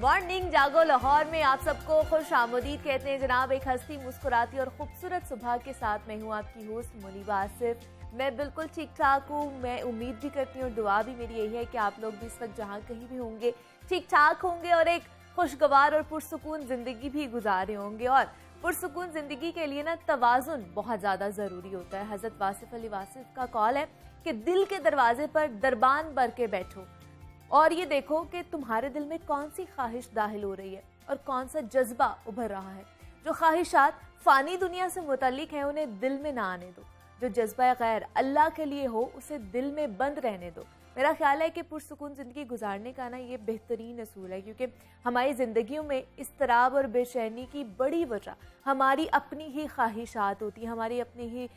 Morning जागो लाहौर में आप सबको खुश आमदीद कहते हैं जनाब। एक हंसती मुस्कुराती और खूबसूरत सुबह के साथ मैं हूँ आपकी होस्ट मुनीबा आसिफ। मैं बिल्कुल ठीक ठाक हूँ। मैं उम्मीद भी करती हूँ और दुआ भी मेरी यही है कि आप लोग भी इस वक्त जहाँ कहीं भी होंगे ठीक ठाक होंगे और एक खुशगवार और पुरसुकून ज़िंदगी भी गुजार रहे होंगे। और पुरसुकून ज़िंदगी के लिए ना तवाज़ुन बहुत ज़्यादा ज़रूरी होता है। हज़रत वासिफ अली वासिफ का कॉल है कि दिल के दरवाजे पर दरबान भर के बैठो और ये देखो कि तुम्हारे दिल में कौन सी ख्वाहिश दाखिल हो रही है और कौन सा जज्बा उभर रहा है। जो ख्वाहिशात फ़ानी दुनिया से मुतल्लिक हैं उन्हें दिल में ना आने दो। जो जज्बा गैर अल्लाह के लिए हो उसे दिल में बंद रहने दो। मेरा ख्याल है कि पुरसुकून ज़िंदगी गुजारने का ना ये बेहतरीन असूल है, क्योंकि हमारी ज़िंदगियों में इस्तराब और बेचैनी की बड़ी वजह हमारी अपनी ही ख्वाहिशात होती हैं, हमारी अपनी ही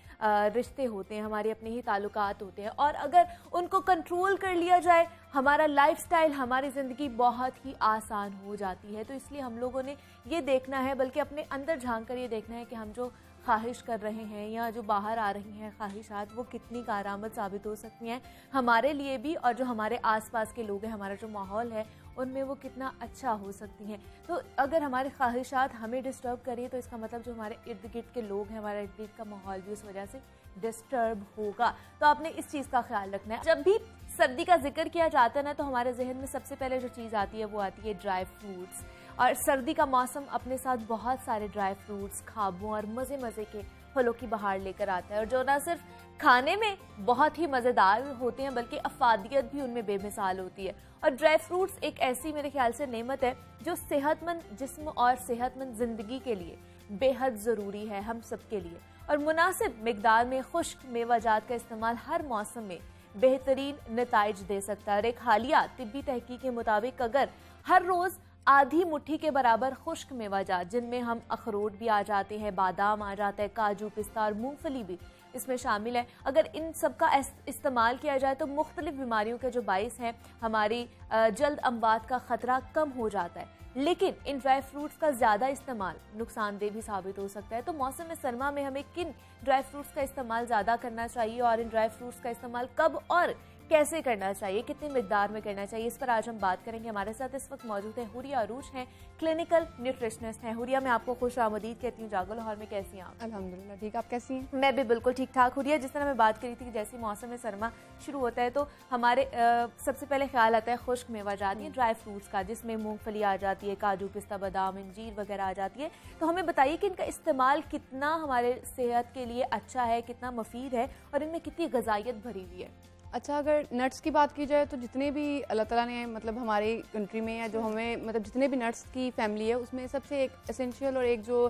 रिश्ते होते हैं, हमारे अपने ही ताल्लुकात होते हैं। और अगर उनको कंट्रोल कर लिया जाए हमारा लाइफस्टाइल, हमारी ज़िंदगी बहुत ही आसान हो जाती है। तो इसलिए हम लोगों ने ये देखना है, बल्कि अपने अंदर झांक कर ये देखना है कि हम जो ख्वाहिश कर रहे हैं या जो बाहर आ रही हैं ख्वाहिशात, वो कितनी कारआमद साबित हो सकती हैं हमारे लिए भी और जो हमारे आसपास के लोग हैं, हमारा जो माहौल है उनमें वो कितना अच्छा हो सकती हैं। तो अगर हमारी ख्वाहिशात हमें डिस्टर्ब करें तो इसका मतलब जो हमारे इर्द गिर्द के लोग हैं, हमारे इर्द गिर्द का माहौल भी उस वजह से डिस्टर्ब होगा। तो आपने इस चीज़ का ख्याल रखना है। जब भी सर्दी का जिक्र किया जाता है ना, तो हमारे जहन में सबसे पहले जो चीज़ आती है वो आती है ड्राई फ्रूट्स। और सर्दी का मौसम अपने साथ बहुत सारे ड्राई फ्रूट्स, खाबों और मज़े मज़े के फलों की बहार लेकर आता है, और जो ना सिर्फ खाने में बहुत ही मज़ेदार होते हैं बल्कि अफादियत भी उनमें बेमिसाल होती है। और ड्राई फ्रूट्स एक ऐसी मेरे ख्याल से नेमत है जो सेहतमंद जिस्म और सेहतमंद ज़िंदगी के लिए बेहद ज़रूरी है हम सब के लिए। और मुनासिब मिकदार में खुश्क मेवाजात का इस्तेमाल हर मौसम में बेहतरीन नताइज दे सकता है। एक हालिया तिब्बी तहकीक के मुताबिक अगर हर रोज़ आधी मुट्ठी के बराबर खुश्क मेवाजात, जिनमें हम अखरोट भी आ जाते हैं, बादाम आ जाता है, काजू, पिस्ता और मूंगफली भी इसमें शामिल है, अगर इन सब का इस्तेमाल किया जाए तो मुख्तलिफ बीमारियों के जो बाइस हैं हमारी जल्द अमवात का ख़तरा कम हो जाता है। लेकिन इन ड्राई फ्रूट्स का ज़्यादा इस्तेमाल नुकसानदेह भी साबित हो सकता है। तो मौसम सरमा में हमें किन ड्राई फ्रूट्स का इस्तेमाल ज़्यादा करना चाहिए और इन ड्राई फ्रूट्स का इस्तेमाल कब और कैसे करना चाहिए, कितनी मिकदार में करना चाहिए, इस पर आज हम बात करेंगे। हमारे साथ इस वक्त मौजूद है हुरिया अरूज हैं, क्लिनिकल न्यूट्रिशनिस्ट हैं। हुरिया, मैं आपको खुश आमदीद कहती हूँ जागो लाहौर में। कैसी हैं आप? अल्हम्दुलिल्लाह ठीक, आप कैसी हैं? मैं भी बिल्कुल ठीक ठाक। हुरिया, जिस तरह मैं बात करी थी कि जैसे मौसम सरमा शुरू होता है तो हमारे सबसे पहले ख्याल आता है खुश्क मेवाजात या ड्राई फ्रूट्स का, जिसमें मूंगफली आ जाती है, काजू, पिस्ता, बादाम, अंजीर वगैरह आ जाती है। तो हमें बताइए कि इनका इस्तेमाल कितना हमारे सेहत के लिए अच्छा है, कितना मुफीद है और इनमें कितनी गजाइत भरी हुई है। अच्छा, अगर नट्स की बात की जाए तो जितने भी अल्लाह ताला ने मतलब हमारी कंट्री में या जो हमें मतलब जितने भी नट्स की फैमिली है उसमें सबसे एक एसेंशियल और एक जो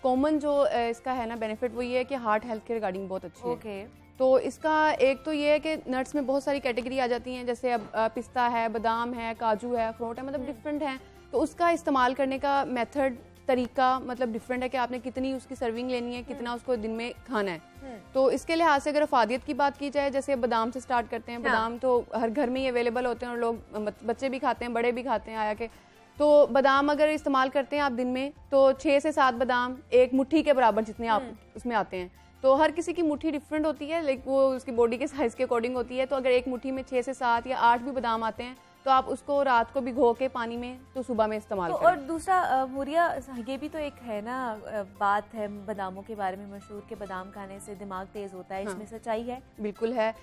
कॉमन जो इसका है ना बेनिफिट, वो ये है कि हार्ट हेल्थ के रिगार्डिंग बहुत अच्छी है। तो इसका एक तो ये है कि नट्स में बहुत सारी कैटेगरी आ जाती हैं, जैसे अब पिस्ता है, बादाम है, काजू है, अखरोट है, मतलब डिफरेंट हैं। तो उसका इस्तेमाल करने का मेथड, तरीका मतलब डिफरेंट है कि आपने कितनी उसकी सर्विंग लेनी है, कितना उसको दिन में खाना है। तो इसके लिहाज से अगर अफादियत की बात की जाए, जैसे बादाम से स्टार्ट करते हैं। बादाम तो हर घर में ही अवेलेबल होते हैं और लोग बच्चे भी खाते हैं, बड़े भी खाते हैं आया के। तो बादाम अगर इस्तेमाल करते हैं आप दिन में तो 6 से 7 बादाम एक मुट्ठी के बराबर जितने आप उसमें आते हैं। तो हर किसी की मुट्ठी डिफरेंट होती है, लाइक वो उसकी बॉडी के साइज के अकॉर्डिंग होती है। तो अगर एक मुट्ठी में 6 से 7 या 8 भी बादाम आते हैं तो आप उसको रात को भिगो के पानी में तो सुबह में इस्तेमाल करें। और दूसरा हुरिया, ये भी तो एक है ना बात है बादामों के बारे में मशहूर कि बादाम खाने से दिमाग तेज होता है। इसमें सच्चाई है? बिल्कुल है।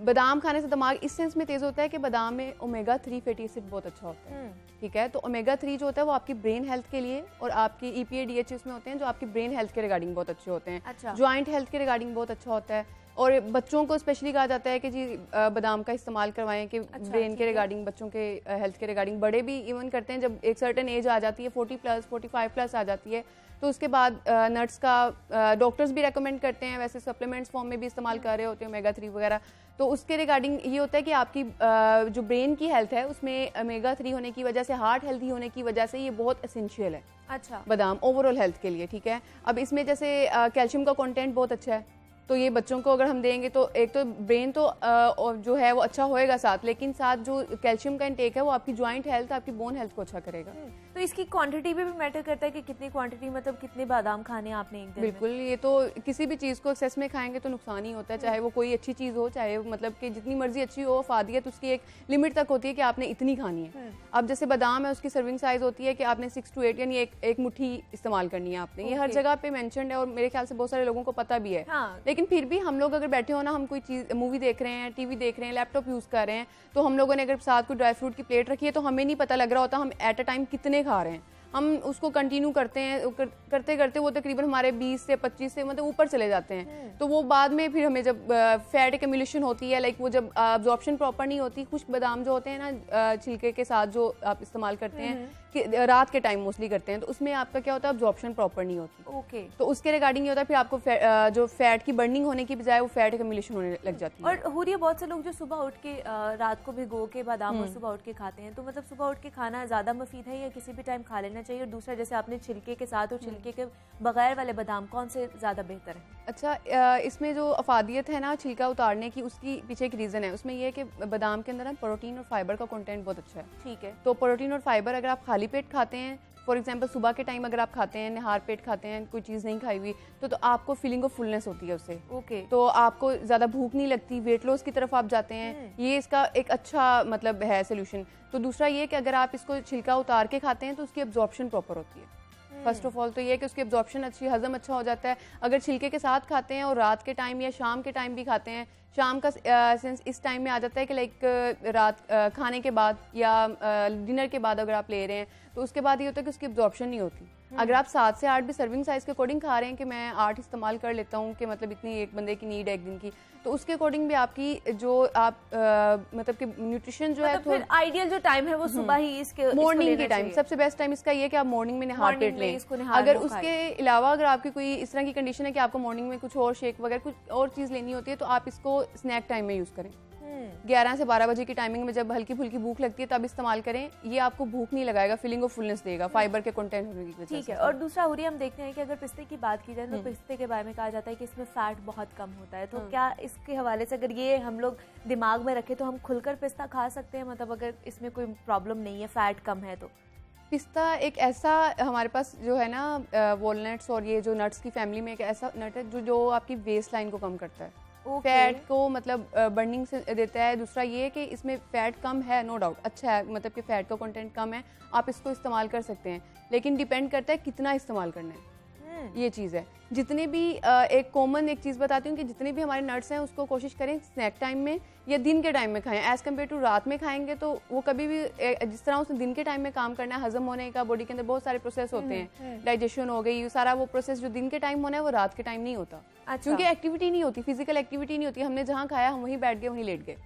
बादाम खाने से दिमाग इस सेंस में तेज होता है कि बादाम में ओमेगा 3 फैटी एसिड बहुत अच्छा होता है। ठीक है, तो ओमेगा 3 जो होता है वो आपकी ब्रेन हेल्थ के लिए और आपकी EPA DHA उसमें होते हैं जो आपकी ब्रेन हेल्थ के रिगार्डिंग बहुत अच्छे होते हैं। अच्छा। ज्वाइंट हेल्थ के रिगार्डिंग बहुत अच्छा होता है। और बच्चों को स्पेशली कहा जाता है कि जी बादाम का इस्तेमाल करवाएं कि ब्रेन के रिगार्डिंग, बच्चों के हेल्थ के रिगार्डिंग। बड़े भी इवन करते हैं जब एक सर्टेन एज आ जाती है, 40+, 45+ आ जाती है, तो उसके बाद नट्स का डॉक्टर्स भी रेकमेंड करते हैं, वैसे सप्लीमेंट्स फॉर्म में भी इस्तेमाल कर रहे होते हैं ओमेगा 3 वगैरह। तो उसके रिगार्डिंग ये होता है कि आपकी जो ब्रेन की हेल्थ है उसमें ओमेगा 3 होने की वजह से, हार्ट हेल्थी होने की वजह से ये बहुत एसेंशियल है। अच्छा। बादाम ओवरऑल हेल्थ के लिए। ठीक है, अब इसमें जैसे कैल्शियम का कंटेंट बहुत अच्छा है, तो ये बच्चों को अगर हम देंगे तो एक तो ब्रेन तो जो है वो अच्छा होएगा साथ, लेकिन साथ जो कैल्शियम का इंटेक है वो आपकी जॉइंट हेल्थ, आपकी बोन हेल्थ को अच्छा करेगा। तो इसकी क्वांटिटी भी मैटर करता है कि कितनी क्वांटिटी, मतलब कितने बादाम खाने आपने एक दिन बिल्कुल में? ये तो किसी भी चीज़ को एक्सेस में खाएंगे तो नुकसान ही होता है, चाहे वो कोई अच्छी चीज़ हो, चाहे मतलब कि जितनी मर्जी अच्छी हो, अफादियत उसकी एक लिमिट तक होती है कि आपने इतनी खानी है। अब जैसे बादाम है, उसकी सर्विंग साइज होती है कि आपने 6 to 8 यानी एक मुट्ठी इस्तेमाल करनी है आपने। ये हर जगह पे मेंशन्ड है और मेरे ख्याल से बहुत सारे लोगों को पता भी है। लेकिन फिर भी हम लोग अगर बैठे हो ना, हम कोई चीज़ मूवी देख रहे हैं, टीवी देख रहे हैं, लैपटॉप यूज़ कर रहे हैं, तो हम लोगों ने अगर साथ कोई ड्राई फ्रूट की प्लेट रखी है तो हमें नहीं पता लग रहा होता हम एट अ टाइम कितने खा रहे हैं। हम उसको कंटिन्यू करते हैं, करते करते वो तकरीबन हमारे 20 से 25 से मतलब ऊपर चले जाते हैं। तो वो बाद में फिर हमें जब फैट एक्यूमुलेशन होती है, लाइक वो जब अब्जॉर्प्शन प्रॉपर नहीं होती, खुश्क बादाम जो होते हैं ना छिलके के साथ जो आप इस्तेमाल करते हैं कि रात के टाइम मोस्टली करते हैं, तो उसमें आपका क्या होता है, अब्जॉर्प्शन प्रॉपर नहीं होती। ओके। तो उसके रिगार्डिंग ये होता है फिर आपको जो फैट की बर्निंग होने की बजाय वो फैट एक्यूमुलेशन होने लग जाती है। और हुरिया बहुत से लोग जो सुबह उठ के रात को भिगो के बादाम और सुबह उठ के खाते हैं, तो मतलब सुबह उठ के खाना ज्यादा मुफीद है या किसी भी टाइम खा लेना चाहिए? और दूसरा, जैसे आपने छिलके के साथ और छिलके के बगैर वाले बादाम, कौन से ज्यादा बेहतर है? अच्छा, इसमें जो अफादियत है ना छिलका उतारने की, उसकी पीछे एक रीज़न है। उसमें यह है कि बादाम के अंदर ना प्रोटीन और फाइबर का कंटेंट बहुत अच्छा है। ठीक है। तो प्रोटीन और फाइबर अगर आप खाली पेट खाते हैं, फॉर एग्जांपल सुबह के टाइम अगर आप खाते हैं, निहार पेट खाते हैं, कोई चीज़ नहीं खाई हुई, तो आपको फीलिंग ऑफ फुलनेस होती है उससे। ओके। तो आपको ज़्यादा भूख नहीं लगती, वेट लॉस की तरफ आप जाते हैं। ये इसका एक अच्छा मतलब है सोल्यूशन। तो दूसरा ये कि अगर आप इसको छिलका उतार के खाते हैं तो उसकी एब्जॉर्प्शन प्रॉपर होती है। फर्स्ट ऑफ ऑल तो ये है कि उसकी एब्जॉर्प्शन अच्छी, हजम अच्छा हो जाता है। अगर छिलके के साथ खाते हैं और रात के टाइम या शाम के टाइम भी खाते हैं, शाम का सेंस इस टाइम में आ जाता है कि लाइक रात खाने के बाद या डिनर के बाद अगर आप ले रहे हैं तो उसके बाद ये होता है कि उसकी एब्जॉर्प्शन नहीं होती। अगर आप 7 से 8 भी सर्विंग साइज के अकॉर्डिंग खा रहे हैं कि मैं 8 इस्तेमाल कर लेता हूँ कि मतलब इतनी एक बंदे की नीड है एक दिन की, तो उसके अकॉर्डिंग भी आपकी जो आप मतलब कि न्यूट्रिशन जो मतलब है आइडियल जो टाइम है वो सुबह ही इसके मॉर्निंग के टाइम सबसे बेस्ट टाइम इसका ये कि आप मॉर्निंग में निहार पेट लें। अगर उसके अलावा अगर आपकी कोई इस तरह की कंडीशन है कि आपको मॉर्निंग में कुछ और शेक वगैरह कुछ और चीज़ लेनी होती है तो आप इसको स्नैक टाइम में यूज़ करें। 11 से 12 बजे की टाइमिंग में जब हल्की फुल्की भूख लगती है तब इस्तेमाल करें। ये आपको भूख नहीं लगाएगा, फीलिंग ऑफ फुलनेस देगा, फाइबर के कंटेंट होने की वजह से। ठीक है। और दूसरा हुरिया, हम देखते हैं कि अगर पिस्ते की बात की जाए तो पिस्ते के बारे में कहा जाता है कि इसमें फैट बहुत कम होता है, तो क्या इसके हवाले से अगर ये हम लोग दिमाग में रखें तो हम खुलकर पिस्ता खा सकते हैं, मतलब अगर इसमें कोई प्रॉब्लम नहीं है, फैट कम है तो? पिस्ता एक ऐसा हमारे पास जो है ना वॉलनट्स और ये जो नट्स की फैमिली में एक ऐसा नट है जो आपकी वेस्ट लाइन को कम करता है। फैट को मतलब बर्निंग से देता है। दूसरा ये कि इसमें फैट कम है, नो डाउट अच्छा है, मतलब कि फैट का कंटेंट कम है, आप इसको इस्तेमाल कर सकते हैं, लेकिन डिपेंड करता है कितना इस्तेमाल करना है। ये चीज़ है। जितने भी एक कॉमन एक चीज़ बताती हूँ कि जितने भी हमारे नट्स हैं उसको कोशिश करें स्नैक टाइम में या दिन के टाइम में खाएं, एज़ कम्पेयर टू रात में खाएंगे तो वो कभी भी जिस तरह उसने दिन के टाइम में काम करना है, हजम होने का, बॉडी के अंदर बहुत सारे प्रोसेस होते हैं, डाइजेशन हो गई, सारा वो प्रोसेस जो दिन के टाइम होना है वो रात के टाइम नहीं होता। क्योंकि एक्टिविटी नहीं होती, फिजिकल एक्टिविटी नहीं होती, हमने जहाँ खाया हम वहीं बैठ गए, वहीं लेट गए।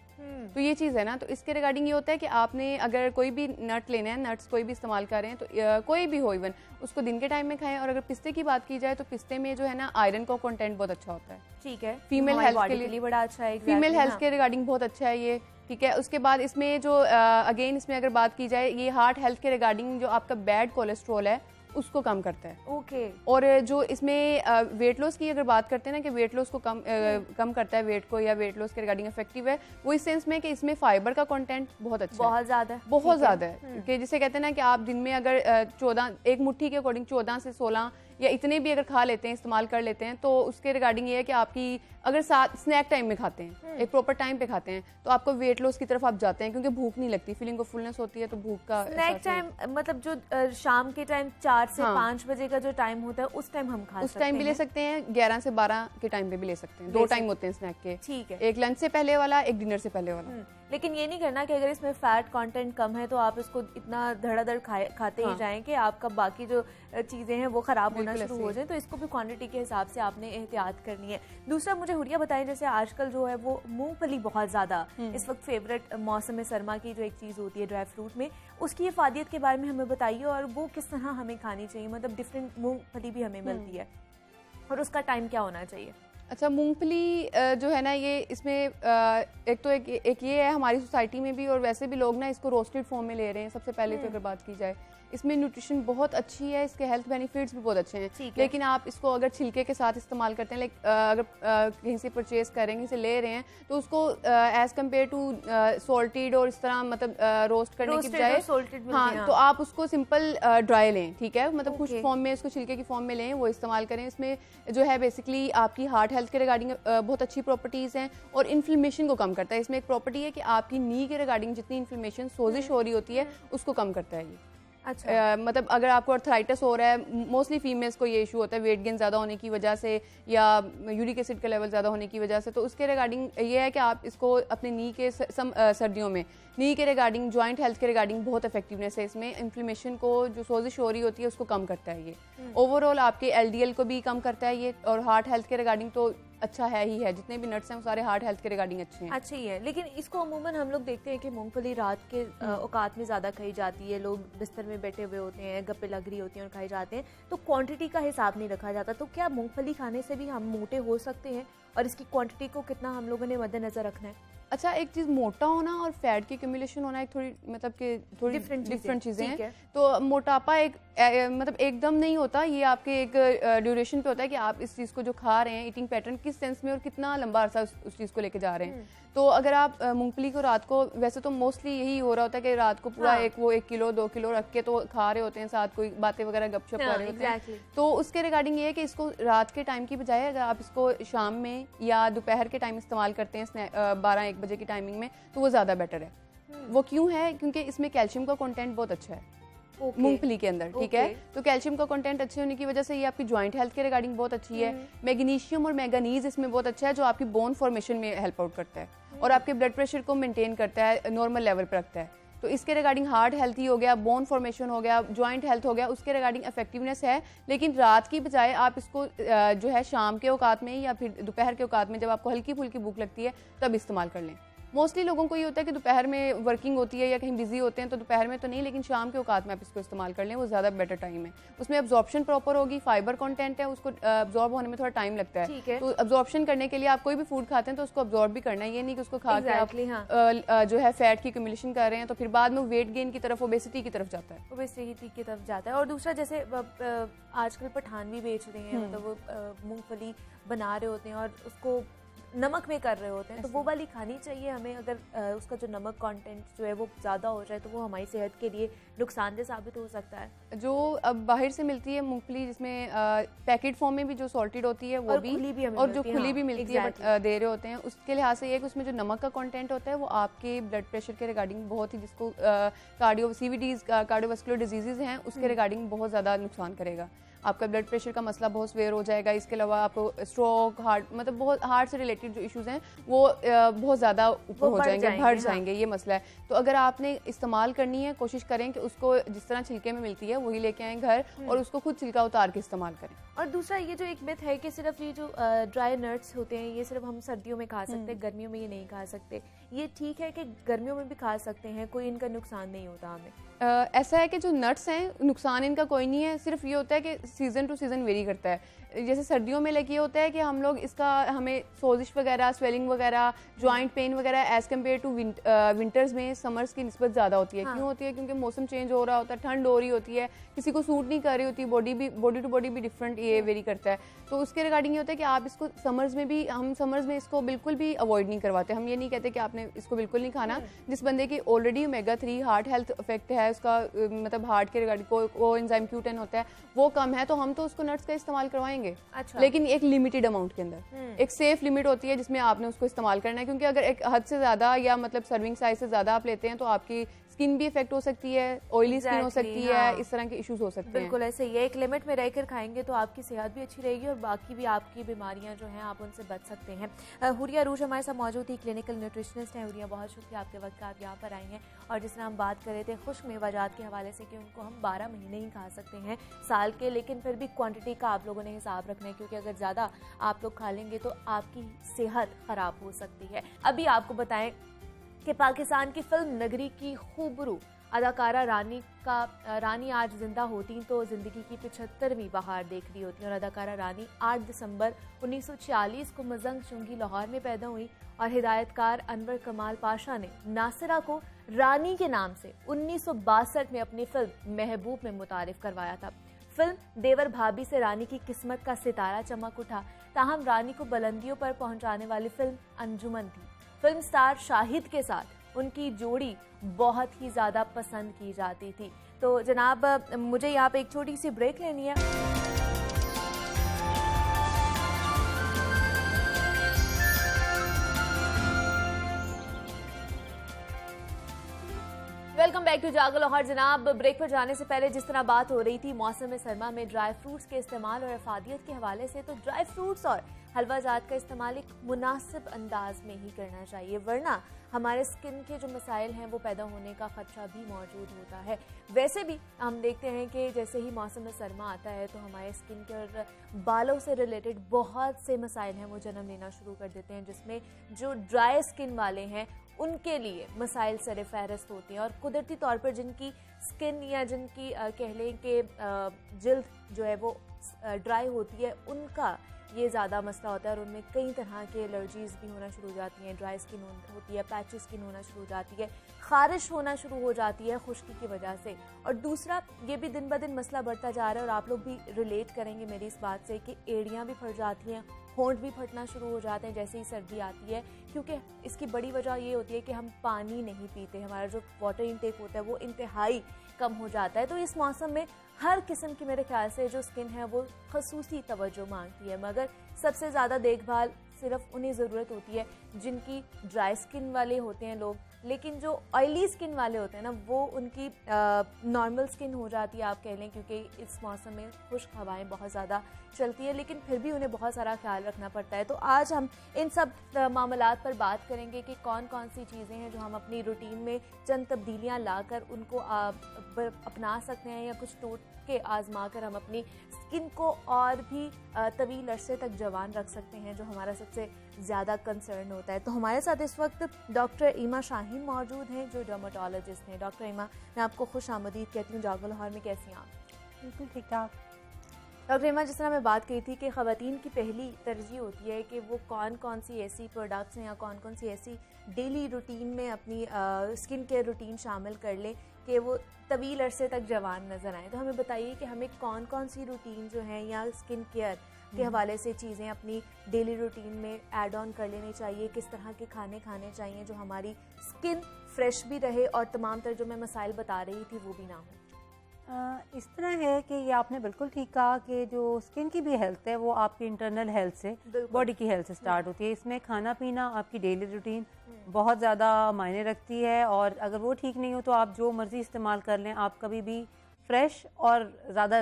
तो ये चीज़ है ना, तो इसके रिगार्डिंग ये होता है कि आपने अगर कोई भी नट लेना है, नट्स कोई भी इस्तेमाल कर रहे हैं तो कोई भी हो इवन उसको दिन के टाइम में खाएं। और अगर पिस्ते की बात की जाए तो पिस्ते में जो है ना आयरन का कंटेंट बहुत अच्छा होता है। ठीक है। फीमेल हेल्थ के लिए बड़ा अच्छा है। फीमेल हेल्थ के रिगार्डिंग बहुत अच्छा है ये। ठीक है। उसके बाद इसमें जो अगेन इसमें अगर बात की जाए, ये हार्ट हेल्थ के रिगार्डिंग जो आपका बैड कोलेस्ट्रॉल है उसको कम करता है। ओके। और जो इसमें वेट लॉस की अगर बात करते हैं ना कि वेट लॉस को कम करता है, वेट को या वेट लॉस के रिगार्डिंग इफेक्टिव है, वो इस सेंस में कि इसमें फाइबर का कंटेंट बहुत अच्छा है, बहुत ज़्यादा है। कि जिसे कहते हैं ना कि आप दिन में अगर 14 एक मुट्ठी के अकॉर्डिंग 14 से 16 या इतने भी अगर खा लेते हैं, इस्तेमाल कर लेते हैं, तो उसके रिगार्डिंग ये है कि आपकी अगर साथ स्नैक टाइम में खाते हैं, एक प्रॉपर टाइम पे खाते हैं, तो आपको वेट लॉस की तरफ आप जाते हैं क्योंकि भूख नहीं लगती, फीलिंग ऑफ फुलनेस होती है, तो भूख का स्नैक टाइम मतलब जो शाम के टाइम 4 से 5 बजे का जो टाइम होता है उस टाइम हम खा सकते हैं। उस टाइम भी ले सकते हैं, 11 से 12 के टाइम पे भी ले सकते हैं। 2 टाइम होते हैं स्नैक के। ठीक है। एक लंच से पहले वाला, एक डिनर से पहले वाला। लेकिन ये नहीं करना कि अगर इसमें फैट कंटेंट कम है तो आप इसको इतना धड़ाधड़ खाते ही जाएं कि आपका बाकी जो चीज़ें हैं वो ख़राब होना शुरू हो जाए, तो इसको भी क्वांटिटी के हिसाब से आपने एहतियात करनी है। दूसरा मुझे हुरिया बताएं, जैसे आजकल जो है वो मूंगफली बहुत ज़्यादा इस वक्त फेवरेट मौसम सरमा की जो एक चीज़ होती है ड्राई फ्रूट में, उसकी अफादियत के बारे में हमें बताइए और वो किस तरह हमें खानी चाहिए, मतलब डिफरेंट मूंगफली भी हमें मिलती है और उसका टाइम क्या होना चाहिए? अच्छा, मूंगफली जो है ना ये इसमें एक तो एक ये है हमारी सोसाइटी में भी, और वैसे भी लोग ना इसको रोस्टेड फॉर्म में ले रहे हैं। सबसे पहले तो अगर बात की जाए इसमें न्यूट्रिशन बहुत अच्छी है, इसके हेल्थ बेनिफिट्स भी बहुत अच्छे हैं। लेकिन आप इसको अगर छिलके के साथ इस्तेमाल करते हैं, लाइक अगर कहीं से परचेज कर रहे हैं, कहीं से ले रहे हैं, तो उसको एज कम्पेयर टू सॉल्टेड और इस तरह मतलब रोस्ट करने की बजाय हाँ, तो आप उसको सिंपल ड्राई लें, ठीक है, मतलब कुछ फॉर्म में इसको छिलके की फॉर्म में लें, वो इस्तेमाल करें। इसमें जो है बेसिकली आपकी हार्ट हेल्थ के रिगार्डिंग बहुत अच्छी प्रॉपर्टीज़ हैं और इन्फ्लेमेशन को कम करता है। इसमें एक प्रॉपर्टी है कि आपकी नी के रिगार्डिंग जितनी इन्फ्लेमेशन सोजिश हो रही होती है उसको कम करता है ये। अच्छा। मतलब अगर आपको अर्थराइटिस हो रहा है, मोस्टली फीमेल्स को ये इशू होता है वेट गेन ज़्यादा होने की वजह से या यूरिक एसिड का लेवल ज़्यादा होने की वजह से, तो उसके रिगार्डिंग ये है कि आप इसको अपने नी के सर्दियों में नी के रिगार्डिंग, जॉइंट हेल्थ के रिगार्डिंग बहुत इफेक्टिवनेस है इसमें। इन्फ्लेमेशन को जो सोजिश हो रही होती है उसको कम करता है ये। ओवरऑल आपके LDL को भी कम करता है ये, और हार्ट हेल्थ के रिगार्डिंग तो अच्छा है ही है। जितने भी नट्स हैं वो सारे हार्ट हेल्थ के रिगार्डिंग अच्छे हैं। अच्छे ही है, लेकिन इसको अमूमन हम लोग देखते हैं कि मूंगफली रात के औकात में ज़्यादा खाई जाती है, लोग बिस्तर में बैठे हुए होते हैं, गप्पे लग रही होती हैं और खाई जाते हैं, तो क्वांटिटी का हिसाब नहीं रखा जाता। तो क्या मूंगफली खाने से भी हम मोटे हो सकते हैं, और इसकी क्वांटिटी को कितना हम लोगों ने मद्देनजर रखना है? अच्छा, एक चीज़ मोटा होना और फैट की एक्यूमुलेशन होना एक थोड़ी मतलब कि थोड़ी डिफरेंट चीज़ें हैं। तो मोटापा एक मतलब एकदम नहीं होता, ये आपके एक ड्यूरेशन पे होता है कि आप इस चीज़ को जो खा रहे हैं, ईटिंग पैटर्न किस सेंस में और कितना लंबा अरसा उस चीज़ को लेके जा रहे हैं। तो अगर आप मूंगफली को रात को, वैसे तो मोस्टली यही हो रहा होता है कि रात को पूरा हाँ। 1 किलो 2 किलो रख के तो खा रहे होते हैं, साथ कोई बातें वगैरह गपशप कर रहे होते हैं। तो उसके रिगार्डिंग ये है कि इसको रात के टाइम की बजाय अगर आप इसको शाम में या दोपहर के टाइम इस्तेमाल करते हैं 12-1 बजे की टाइमिंग में, तो वो ज़्यादा बेटर है। वो क्यों है? क्योंकि इसमें कैल्शियम का कंटेंट बहुत अच्छा है मूंगफली के अंदर, ठीक है। तो कैल्शियम का कंटेंट अच्छे होने की वजह से ये आपकी जॉइंट हेल्थ के रिगार्डिंग बहुत अच्छी है। मैग्नीशियम और मैंगनीज इसमें बहुत अच्छा है, जो आपकी बोन फॉर्मेशन में हेल्प आउट करता है और आपके ब्लड प्रेशर को मेंटेन करता है, नॉर्मल लेवल पर रखता है। तो इसके रिगार्डिंग हार्ट हेल्थी हो गया, बोन फॉर्मेशन हो गया, जॉइंट हेल्थ हो गया, उसके रिगार्डिंग इफेक्टिवनेस है। लेकिन रात की बजाय आप इसको जो है शाम के औकात में या फिर दोपहर के औकात में, जब आपको हल्की फुल्की भूख लगती है, तब इस्तेमाल कर लें। मोस्टली लोगों को ये होता है कि दोपहर में वर्किंग होती है या कहीं बिजी होते हैं, तो दोपहर में तो नहीं, लेकिन शाम के औकात में आप इसको इस्तेमाल कर लें, वो ज़्यादा बेटर टाइम है। उसमें अब्जॉर्प्शन प्रॉपर होगी, फाइबर कंटेंट है, उसको अब्जॉर्ब होने में थोड़ा टाइम लगता है। तो अब्जॉर्प्शन करने के लिए आप कोई भी फूड खाते हैं तो उसको अब्जॉर्ब भी करना है, ये नहीं कि उसको खा के आप जो है फैट की एक्यूमुलेशन कर रहे हैं, तो फिर बाद में वेट गेन की तरफ, ओबेसिटी की तरफ जाता है। ओबेसिटी की तरफ जाता है। और दूसरा, जैसे आजकल पठान भी बेच रहे हैं, मतलब वो मूंगफली बना रहे होते हैं और उसको नमक में कर रहे होते हैं, तो वो वाली खानी चाहिए हमें? अगर उसका जो नमक कंटेंट जो है वो ज़्यादा हो जाए तो वो हमारी सेहत के लिए नुकसानदेह साबित हो सकता है। जो अब बाहर से मिलती है मूंगफली, जिसमें पैकेट फॉर्म में भी जो सॉल्टेड होती है वो भी और जो खुली भी मिलती है दे रहे होते हैं, उसके लिहाज से ये कि उसमें जो नमक का कंटेंट होता है वो आपके ब्लड प्रेशर के रिगार्डिंग बहुत ही, जिसको कार्डियोवास्कुलर डिजीजेज हैं उसके रिगार्डिंग बहुत ज़्यादा नुकसान करेगा। आपका ब्लड प्रेशर का मसला बहुत स्वेयर हो जाएगा। इसके अलावा आपको स्ट्रोक, हार्ट, मतलब बहुत हार्ट से रिलेटेड जो इश्यूज हैं वो बहुत ज़्यादा ऊपर हो जाएंगे, बढ़ जाएंगे, ये मसला है। तो अगर आपने इस्तेमाल करनी है, कोशिश करें कि उसको जिस तरह छिलके में मिलती है वही लेके आएँ घर और उसको खुद छिलका उतार के इस्तेमाल करें। और दूसरा, ये जो एक मिथ है कि सिर्फ ये जो ड्राई नट्स होते हैं ये सिर्फ हम सर्दियों में खा सकते हैं, गर्मियों में ये नहीं खा सकते, ये ठीक है कि गर्मियों में भी खा सकते हैं, कोई इनका नुकसान नहीं होता हमें? ऐसा है कि जो नट्स हैं नुकसान इनका कोई नहीं है, सिर्फ ये होता है कि सीज़न टू सीज़न वेरी करता है। जैसे सर्दियों में लगे होता है कि हम लोग इसका, हमें सोजिश वगैरह, स्वेलिंग वगैरह, जॉइंट पेन वगैरह एज़ कम्पेयर टू विंटर्स में समर्स की निस्बत ज़्यादा होती है। क्यों होती है? क्योंकि मौसम चेंज हो रहा होता है, ठंड हो रही होती है, किसी को सूट नहीं कर रही होती, बॉडी टू बॉडी भी डिफरेंट ये वेरी करता है। तो उसके रिगार्डिंग ये होता है कि आप इसको समर्स में भी, हम समर्स में इसको बिल्कुल भी अवॉइड नहीं करवाते। हम ये नहीं कहते कि आपने इसको बिल्कुल नहीं खाना। जिस बंदे की already omega-3 heart health effect है, उसका मतलब हार्ट के रिगार्डिंग को एंजाइम Q10 होता है वो कम है, तो हम तो उसको नट्स का इस्तेमाल करवाएंगे। अच्छा। लेकिन एक लिमिटेड अमाउंट के अंदर, एक सेफ लिमिट होती है जिसमें आपने उसको इस्तेमाल करना है। क्योंकि अगर एक हद से ज्यादा या मतलब सर्विंग साइज से ज्यादा आप लेते हैं तो आपकी स्किन भी इफेक्ट हो सकती है, ऑयली स्किन हो सकती है, इस तरह के इश्यूज हो सकते हैं। बिल्कुल ऐसे ही है, एक लिमिट में रहकर खाएंगे तो आपकी सेहत भी अच्छी रहेगी और बाकी भी आपकी बीमारियां जो हैं आप उनसे बच सकते हैं। हुरिया अरूज हमारे साथ मौजूद थी, क्लिनिकल न्यूट्रिशनिस्ट हैं। हुरिया, बहुत शुक्रिया आपके वक्त का, आप यहाँ पर आई हैं। और जिस तरह हम बात कर रहे थे खुश्क मेवाजात के हवाले से कि उनको हम 12 महीने ही खा सकते हैं साल के, लेकिन फिर भी क्वांटिटी का आप लोगों ने हिसाब रखना है, क्योंकि अगर ज़्यादा आप लोग खा लेंगे तो आपकी सेहत ख़राब हो सकती है। अभी आपको बताएं कि पाकिस्तान की फिल्म नगरी की खूबरू अदाकारा रानी आज जिंदा होती तो जिंदगी की 75वीं बहार देख रही होती। और अदाकारा रानी 8 दिसंबर 1940 को मजंग चुंगी लाहौर में पैदा हुई और हिदायतकार अनवर कमाल पाशा ने नासिरा को रानी के नाम से 1962 में अपनी फिल्म महबूब में मुतारिफ करवाया था। फिल्म देवर भाभी से रानी की किस्मत का सितारा चमक उठा। ताहम रानी को बुलंदियों पर पहुंचाने वाली फिल्म अंजुमन थी। फिल्म स्टार शाहिद के साथ उनकी जोड़ी बहुत ही ज्यादा पसंद की जाती थी। तो जनाब, मुझे यहाँ पे एक छोटी सी ब्रेक लेनी है। वेलकम बैक टू जागो लाहौर। जनाब, ब्रेक पर जाने से पहले जिस तरह बात हो रही थी मौसम सरमा में ड्राई फ्रूट्स के इस्तेमाल और अफादियत के हवाले से, तो ड्राई फ्रूट्स और हलवा जात का इस्तेमाल एक मुनासिब अंदाज में ही करना चाहिए, वरना हमारे स्किन के जो मसाइल हैं वो पैदा होने का खतरा भी मौजूद होता है। वैसे भी हम देखते हैं कि जैसे ही मौसम सरमा आता है तो हमारे स्किन के और बालों से रिलेटेड बहुत से मसाइल हैं वो जन्म लेना शुरू कर देते हैं, जिसमें जो ड्राई स्किन वाले हैं उनके लिए मसाइल सर फहरिस्त होती हैं। और कुदरती तौर पर जिनकी स्किन या जिनकी कह लें कि जिल्द जो है वो ड्राई होती है, उनका ये ज़्यादा मसला होता है और उनमें कई तरह के एलर्जीज़ भी होना शुरू हो जाती हैं। ड्राई स्किन होती है, पैची स्किन होना शुरू हो जाती है, ख़ारिश होना शुरू हो जाती है खुश्की की वजह से। और दूसरा, ये भी दिन ब दिन मसला बढ़ता जा रहा है और आप लोग भी रिलेट करेंगे मेरी इस बात से कि एड़ियाँ भी फट जाती हैं, होंठ भी फटना शुरू हो जाते हैं जैसे ही सर्दी आती है, क्योंकि इसकी बड़ी वजह ये होती है कि हम पानी नहीं पीते। हमारा जो वाटर इनटेक होता है वो इंतहाई कम हो जाता है। तो इस मौसम में हर किस्म की मेरे ख्याल से जो स्किन है वो खसूसी तवज्जो मांगती है, मगर सबसे ज़्यादा देखभाल सिर्फ उन्हें ज़रूरत होती है जिनकी ड्राई स्किन वाले होते हैं लोग। लेकिन जो ऑयली स्किन वाले होते हैं ना, वो उनकी नॉर्मल स्किन हो जाती है आप कह लें, क्योंकि इस मौसम में खुश्क हवाएं बहुत ज़्यादा चलती है, लेकिन फिर भी उन्हें बहुत सारा ख्याल रखना पड़ता है। तो आज हम इन सब मामलात पर बात करेंगे कि कौन कौन सी चीज़ें हैं जो हम अपनी रूटीन में चंद तब्दीलियाँ लाकर उनको अपना सकते हैं, या कुछ टोटके आजमा कर हम अपनी स्किन को और भी तवील अरसे तक जवान रख सकते हैं, जो हमारा सबसे ज़्यादा कंसर्न होता है। तो हमारे साथ इस वक्त डॉक्टर ईमा शाहीन मौजूद हैं जो डर्मेटोलॉजिस्ट हैं। डॉक्टर ईमा, मैं आपको खुश आमदीद कहती हूँ जागो लाहौर में। कैसी हैं आप? बिल्कुल ठीक ठाक। डॉक्टर ईमा, जिस तरह मैं बात की थी कि ख़वातीन की पहली तरजीह होती है कि वो कौन कौन सी ऐसी प्रोडक्ट्स हैं या कौन कौन सी ऐसी डेली रूटीन में अपनी स्किन केयर रूटीन शामिल कर लें कि वो तवील अरसे तक जवान नज़र आएँ। तो हमें बताइए कि हमें कौन कौन सी रूटीन जो है या स्किन केयर के हवाले से चीज़ें अपनी डेली रूटीन में ऐड ऑन कर लेनी चाहिए, किस तरह के खाने खाने चाहिए जो हमारी स्किन फ्रेश भी रहे और तमाम तर जो मैं मसाइल बता रही थी वो भी ना हो। इस तरह है कि ये आपने बिल्कुल ठीक कहा कि जो स्किन की भी हेल्थ है वो आपकी इंटरनल हेल्थ से, बॉडी की हेल्थ से स्टार्ट होती है। इसमें खाना पीना, आपकी डेली रूटीन बहुत ज़्यादा मायने रखती है, और अगर वो ठीक नहीं हो तो आप जो मर्ज़ी इस्तेमाल कर लें, आप कभी भी फ्रेश और ज़्यादा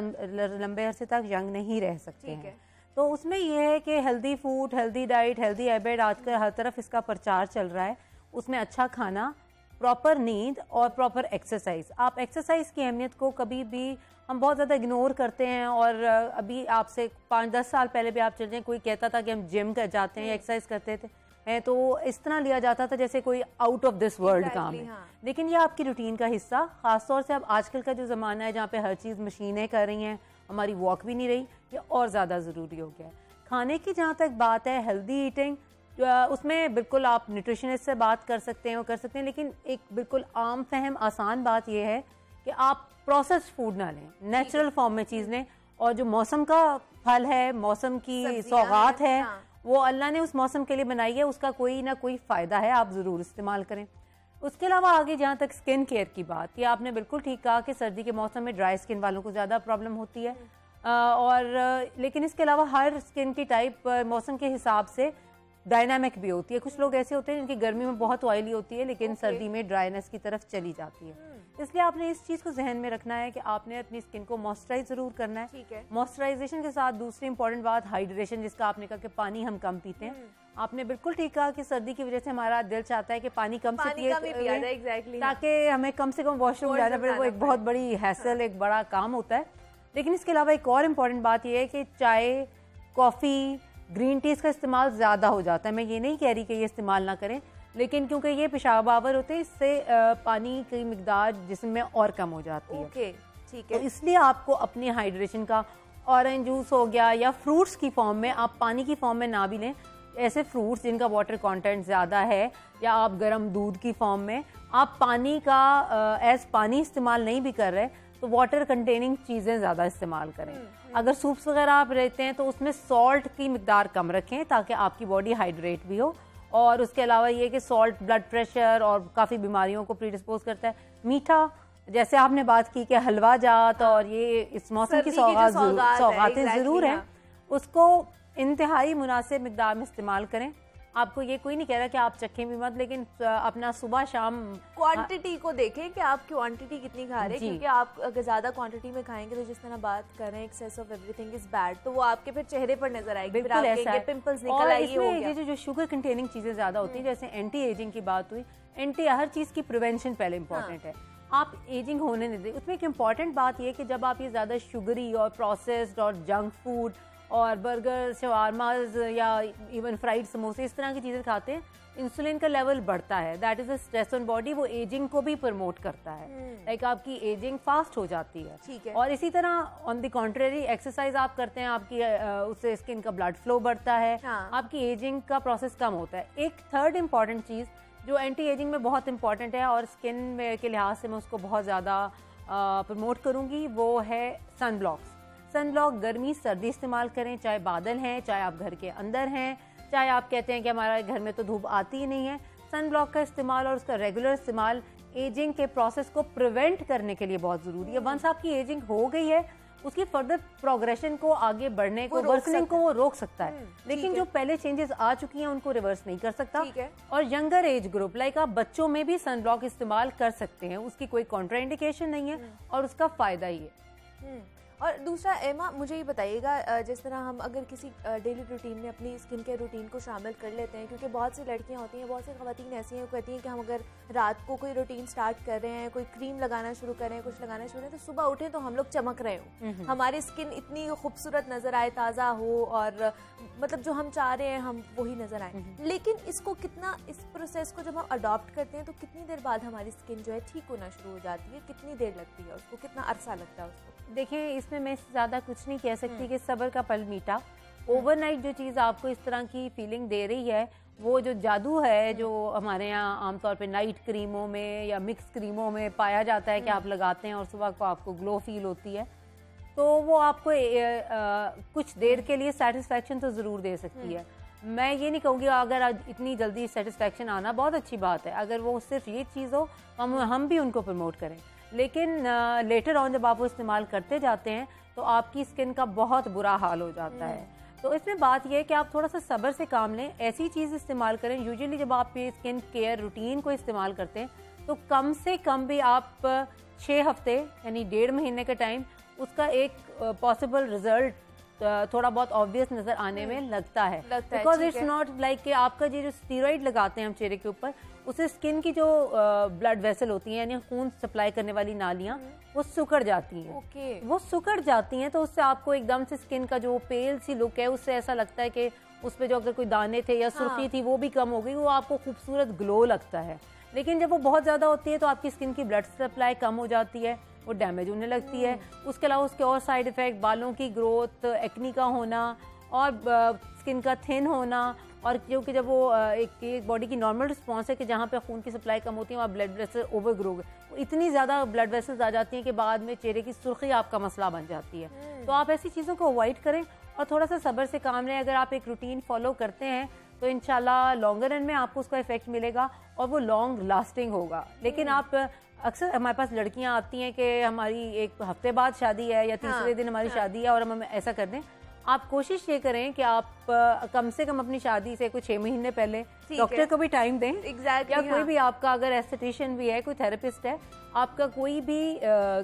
लंबे अरसे तक यंग नहीं रह सकते हैं। तो उसमें यह है कि healthy food, healthy diet, healthy habit, आजकल हर तरफ इसका प्रचार चल रहा है। उसमें अच्छा खाना, प्रॉपर नींद और प्रॉपर एक्सरसाइज। आप एक्सरसाइज की अहमियत को कभी भी हम बहुत ज़्यादा इग्नोर करते हैं, और अभी आपसे 5-10 साल पहले भी आप चल जाएं, कोई कहता था कि हम जिम कर जाते हैं, एक्सरसाइज करते थे हैं, तो इस तरह लिया जाता था जैसे कोई आउट ऑफ दिस वर्ल्ड काम है। लेकिन ये आपकी रूटीन का हिस्सा, खासतौर से अब आजकल का जो ज़माना है जहाँ पे हर चीज़ मशीनें कर रही हैं, हमारी वॉक भी नहीं रही, ये और ज़्यादा ज़रूरी हो गया है। खाने की जहाँ तक बात है, हेल्दी ईटिंग, उसमें बिल्कुल आप न्यूट्रिशनिस्ट से बात कर सकते हैं, वो कर सकते हैं, लेकिन एक बिल्कुल आम फहम आसान बात यह है कि आप प्रोसेस्ड फूड ना लें, नेचुरल फॉर्म में चीज़ लें। और जो मौसम का फल है, मौसम की सौगात है, वो अल्लाह ने उस मौसम के लिए बनाई है, उसका कोई ना कोई फ़ायदा है, आप ज़रूर इस्तेमाल करें। उसके अलावा आगे जहाँ तक स्किन केयर की बात, ये आपने बिल्कुल ठीक कहा कि सर्दी के मौसम में ड्राई स्किन वालों को ज़्यादा प्रॉब्लम होती है, और लेकिन इसके अलावा हर स्किन की टाइप मौसम के हिसाब से डायनामिक भी होती है। कुछ लोग ऐसे होते हैं जिनकी गर्मी में बहुत ऑयली होती है लेकिन सर्दी में ड्राइनेस की तरफ चली जाती है। इसलिए आपने इस चीज़ को जहन में रखना है कि आपने अपनी स्किन को मॉइस्चराइज ज़रूर करना है। ठीक है। मॉइस्चराइजेशन के साथ दूसरी इंपॉर्टेंट बात हाइड्रेशन, जिसका आपने कहा कि पानी हम कम पीते हैं। आपने बिल्कुल ठीक कहा कि सर्दी की वजह से हमारा दिल चाहता है कि पानी कम से पिए, ताकि हमें कम से कम वॉशरूम जाना पड़े। वो एक बहुत बड़ी हैसल, एक बड़ा काम होता है। लेकिन इसके अलावा एक और इम्पॉर्टेंट बात यह है कि चाय, कॉफ़ी, ग्रीन टी का इस्तेमाल ज़्यादा हो जाता है। मैं ये नहीं कह रही कि ये इस्तेमाल ना करें, लेकिन क्योंकि ये पेशाब आवर होते हैं, इससे पानी की मिकदार जिस्म में और कम हो जाती है। ओके, ठीक है। तो इसलिए आपको अपनी हाइड्रेशन का ऑरेंज जूस हो गया या फ्रूट्स की फॉर्म में, आप पानी की फॉर्म में ना भी लें ऐसे फ्रूट्स जिनका वाटर कंटेंट ज़्यादा है, या आप गर्म दूध की फॉर्म में आप पानी का एज पानी इस्तेमाल नहीं भी कर रहे तो वाटर कंटेनिंग चीज़ें ज़्यादा इस्तेमाल करें। अगर सूप्स वगैरह आप रहते हैं तो उसमें सॉल्ट की मिकदार कम रखें ताकि आपकी बॉडी हाइड्रेट भी हो। और उसके अलावा ये कि सॉल्ट ब्लड प्रेशर और काफ़ी बीमारियों को प्रीडिस्पोज करता है। मीठा, जैसे आपने बात की कि हलवा जात और ये इस मौसम की सौगातें ज़रूर हैं, उसको इंतहाई मुनासिब मिकदार में इस्तेमाल करें। आपको ये कोई नहीं कह रहा कि आप चखें भी मत, लेकिन अपना सुबह शाम क्वांटिटी को देखें कि आप क्वांटिटी कितनी खा रहे हैं, क्योंकि आप अगर ज़्यादा क्वांटिटी में खाएंगे तो जिस तरह बात कर रहे हैं excess of everything is bad, तो वो आपके फिर चेहरे पर नजर आएगी, बिल्कुल ऐसा है। पिंपल्स निकल आएंगे। ये जो शुगर कंटेनिंग चीज़ें ज़्यादा होती हैं, जैसे एंटी एजिंग की बात हुई, हर चीज़ की प्रिवेंशन पहले इंपॉर्टेंट है। आप एजिंग होने नहीं दें। उसमें एक इम्पॉर्टेंट बात यह कि जब आप ये ज़्यादा शुगरी और प्रोसेस्ड और जंक फूड और बर्गर, शवारमाज या इवन फ्राइड समोसे इस तरह की चीज़ें खाते हैं, इंसुलिन का लेवल बढ़ता है। That is a stress on body. वो एजिंग को भी प्रमोट करता है। लाइक आपकी एजिंग फास्ट हो जाती है। ठीक है। और इसी तरह ऑन द कॉन्ट्रेरी एक्सरसाइज आप करते हैं, आपकी उससे स्किन का ब्लड फ्लो बढ़ता है। हाँ। आपकी एजिंग का प्रोसेस कम होता है। एक थर्ड इम्पॉर्टेंट चीज़ जो एंटी एजिंग में बहुत इंपॉर्टेंट है और स्किन में के लिहाज से मैं उसको बहुत ज़्यादा प्रमोट करूँगी, वो है सन ब्लॉक्स। सन ब्लॉक गर्मी सर्दी इस्तेमाल करें, चाहे बादल हैं, चाहे आप घर के अंदर हैं, चाहे आप कहते हैं कि हमारे घर में तो धूप आती ही नहीं है। सन ब्लॉक का इस्तेमाल और उसका रेगुलर इस्तेमाल एजिंग के प्रोसेस को प्रिवेंट करने के लिए बहुत ज़रूरी है। वंस आपकी एजिंग हो गई है, उसकी फर्दर प्रोग्रेशन को, आगे बढ़ने को, वर्सनिंग को वो रोक सकता है, लेकिन जो पहले चेंजेस आ चुकी हैं उनको रिवर्स नहीं कर सकता। और यंगर एज ग्रुप लाइक आप बच्चों में भी सन ब्लॉक इस्तेमाल कर सकते हैं, उसकी कोई कॉन्ट्राइंडिकेशन नहीं है और उसका फायदा ही है। और दूसरा एमा, मुझे ये बताइएगा, जिस तरह हम अगर किसी डेली रूटीन में अपनी स्किन केयर रूटीन को शामिल कर लेते हैं, क्योंकि बहुत सी लड़कियां होती हैं, बहुत सी ख़वातीन ऐसी हैं कहती हैं कि हम अगर रात को कोई रूटीन स्टार्ट कर रहे हैं, कोई क्रीम लगाना शुरू कर रहे हैं, कुछ लगाना शुरू करें, तो सुबह उठे तो हम लोग चमक रहे हो, हमारी स्किन इतनी खूबसूरत नज़र आए, ताज़ा हो, और मतलब जो हम चाह रहे हैं हम वही नज़र आए। लेकिन इसको कितना, इस प्रोसेस को जब हम अडॉप्ट करते हैं तो कितनी देर बाद हमारी स्किन जो है ठीक होना शुरू हो जाती है, कितनी देर लगती है उसको, कितना अरसा लगता है उसको? देखिए, इसमें मैं ज़्यादा कुछ नहीं कह सकती कि सब्र का फल मीठा। ओवरनाइट जो चीज़ आपको इस तरह की फीलिंग दे रही है, वो जो जादू है जो हमारे यहाँ आमतौर पे नाइट क्रीमों में या मिक्स क्रीमों में पाया जाता है कि आप लगाते हैं और सुबह को आपको ग्लो फील होती है, तो वो आपको कुछ देर के लिए सेटिस्फैक्शन तो ज़रूर दे सकती है। मैं ये नहीं कहूँगी अगर इतनी जल्दी सेटिस्फैक्शन आना बहुत अच्छी बात है, अगर वो सिर्फ ये चीज़ हो हम भी उनको प्रमोट करें, लेकिन लेटर ऑन जब आप वो इस्तेमाल करते जाते हैं तो आपकी स्किन का बहुत बुरा हाल हो जाता है। तो इसमें बात यह है कि आप थोड़ा सा सब्र से काम लें, ऐसी चीज़ इस्तेमाल करें। यूजुअली जब आप ये स्किन केयर रूटीन को इस्तेमाल करते हैं तो कम से कम भी आप 6 हफ्ते यानी 1.5 महीने का टाइम, उसका एक पॉसिबल रिजल्ट थोड़ा बहुत ऑब्वियस नजर आने में लगता है। बिकॉज इट्स नॉट लाइक कि आपका ये जो स्टीरॉइड लगाते हैं हम चेहरे के ऊपर, उससे स्किन की जो ब्लड वेसल होती हैं यानी खून सप्लाई करने वाली नालियां, वो सुकड़ जाती हैं। वो सुकड़ जाती हैं तो उससे आपको एकदम से स्किन का जो पेल सी लुक है, उससे ऐसा लगता है कि उस पर जो अगर कोई दाने थे या सुर्खी थी वो भी कम हो गई, वो आपको खूबसूरत ग्लो लगता है। लेकिन जब वो बहुत ज़्यादा होती है तो आपकी स्किन की ब्लड सप्लाई कम हो जाती है, वो डैमेज होने लगती है। उसके अलावा उसके और साइड इफ़ेक्ट, बालों की ग्रोथ, एक्नी का होना और स्किन का थिन होना, और क्योंकि जब वो एक बॉडी की नॉर्मल रिस्पॉन्स है कि जहाँ पे खून की सप्लाई कम होती है वहाँ ब्लड वेसल ओवर ग्रो, इतनी ज़्यादा ब्लड वेसल्स आ जाती हैं कि बाद में चेहरे की सुर्खी आपका मसला बन जाती है। तो आप ऐसी चीज़ों को अवॉइड करें और थोड़ा सा सब्र से काम लें। अगर आप एक रूटीन फॉलो करते हैं तो इंशाल्लाह लॉन्गर रन में आपको उसका इफेक्ट मिलेगा और वो लॉन्ग लास्टिंग होगा। लेकिन आप अक्सर हमारे पास लड़कियां आती हैं कि हमारी एक हफ्ते बाद शादी है या तीसरे दिन हमारी शादी है और हम ऐसा कर दें। आप कोशिश ये करें कि आप कम से कम अपनी शादी से कुछ 6 महीने पहले डॉक्टर को भी टाइम दें। Exactly, या कोई भी आपका अगर एस्थेटिशियन भी है, कोई थेरेपिस्ट है, आपका कोई भी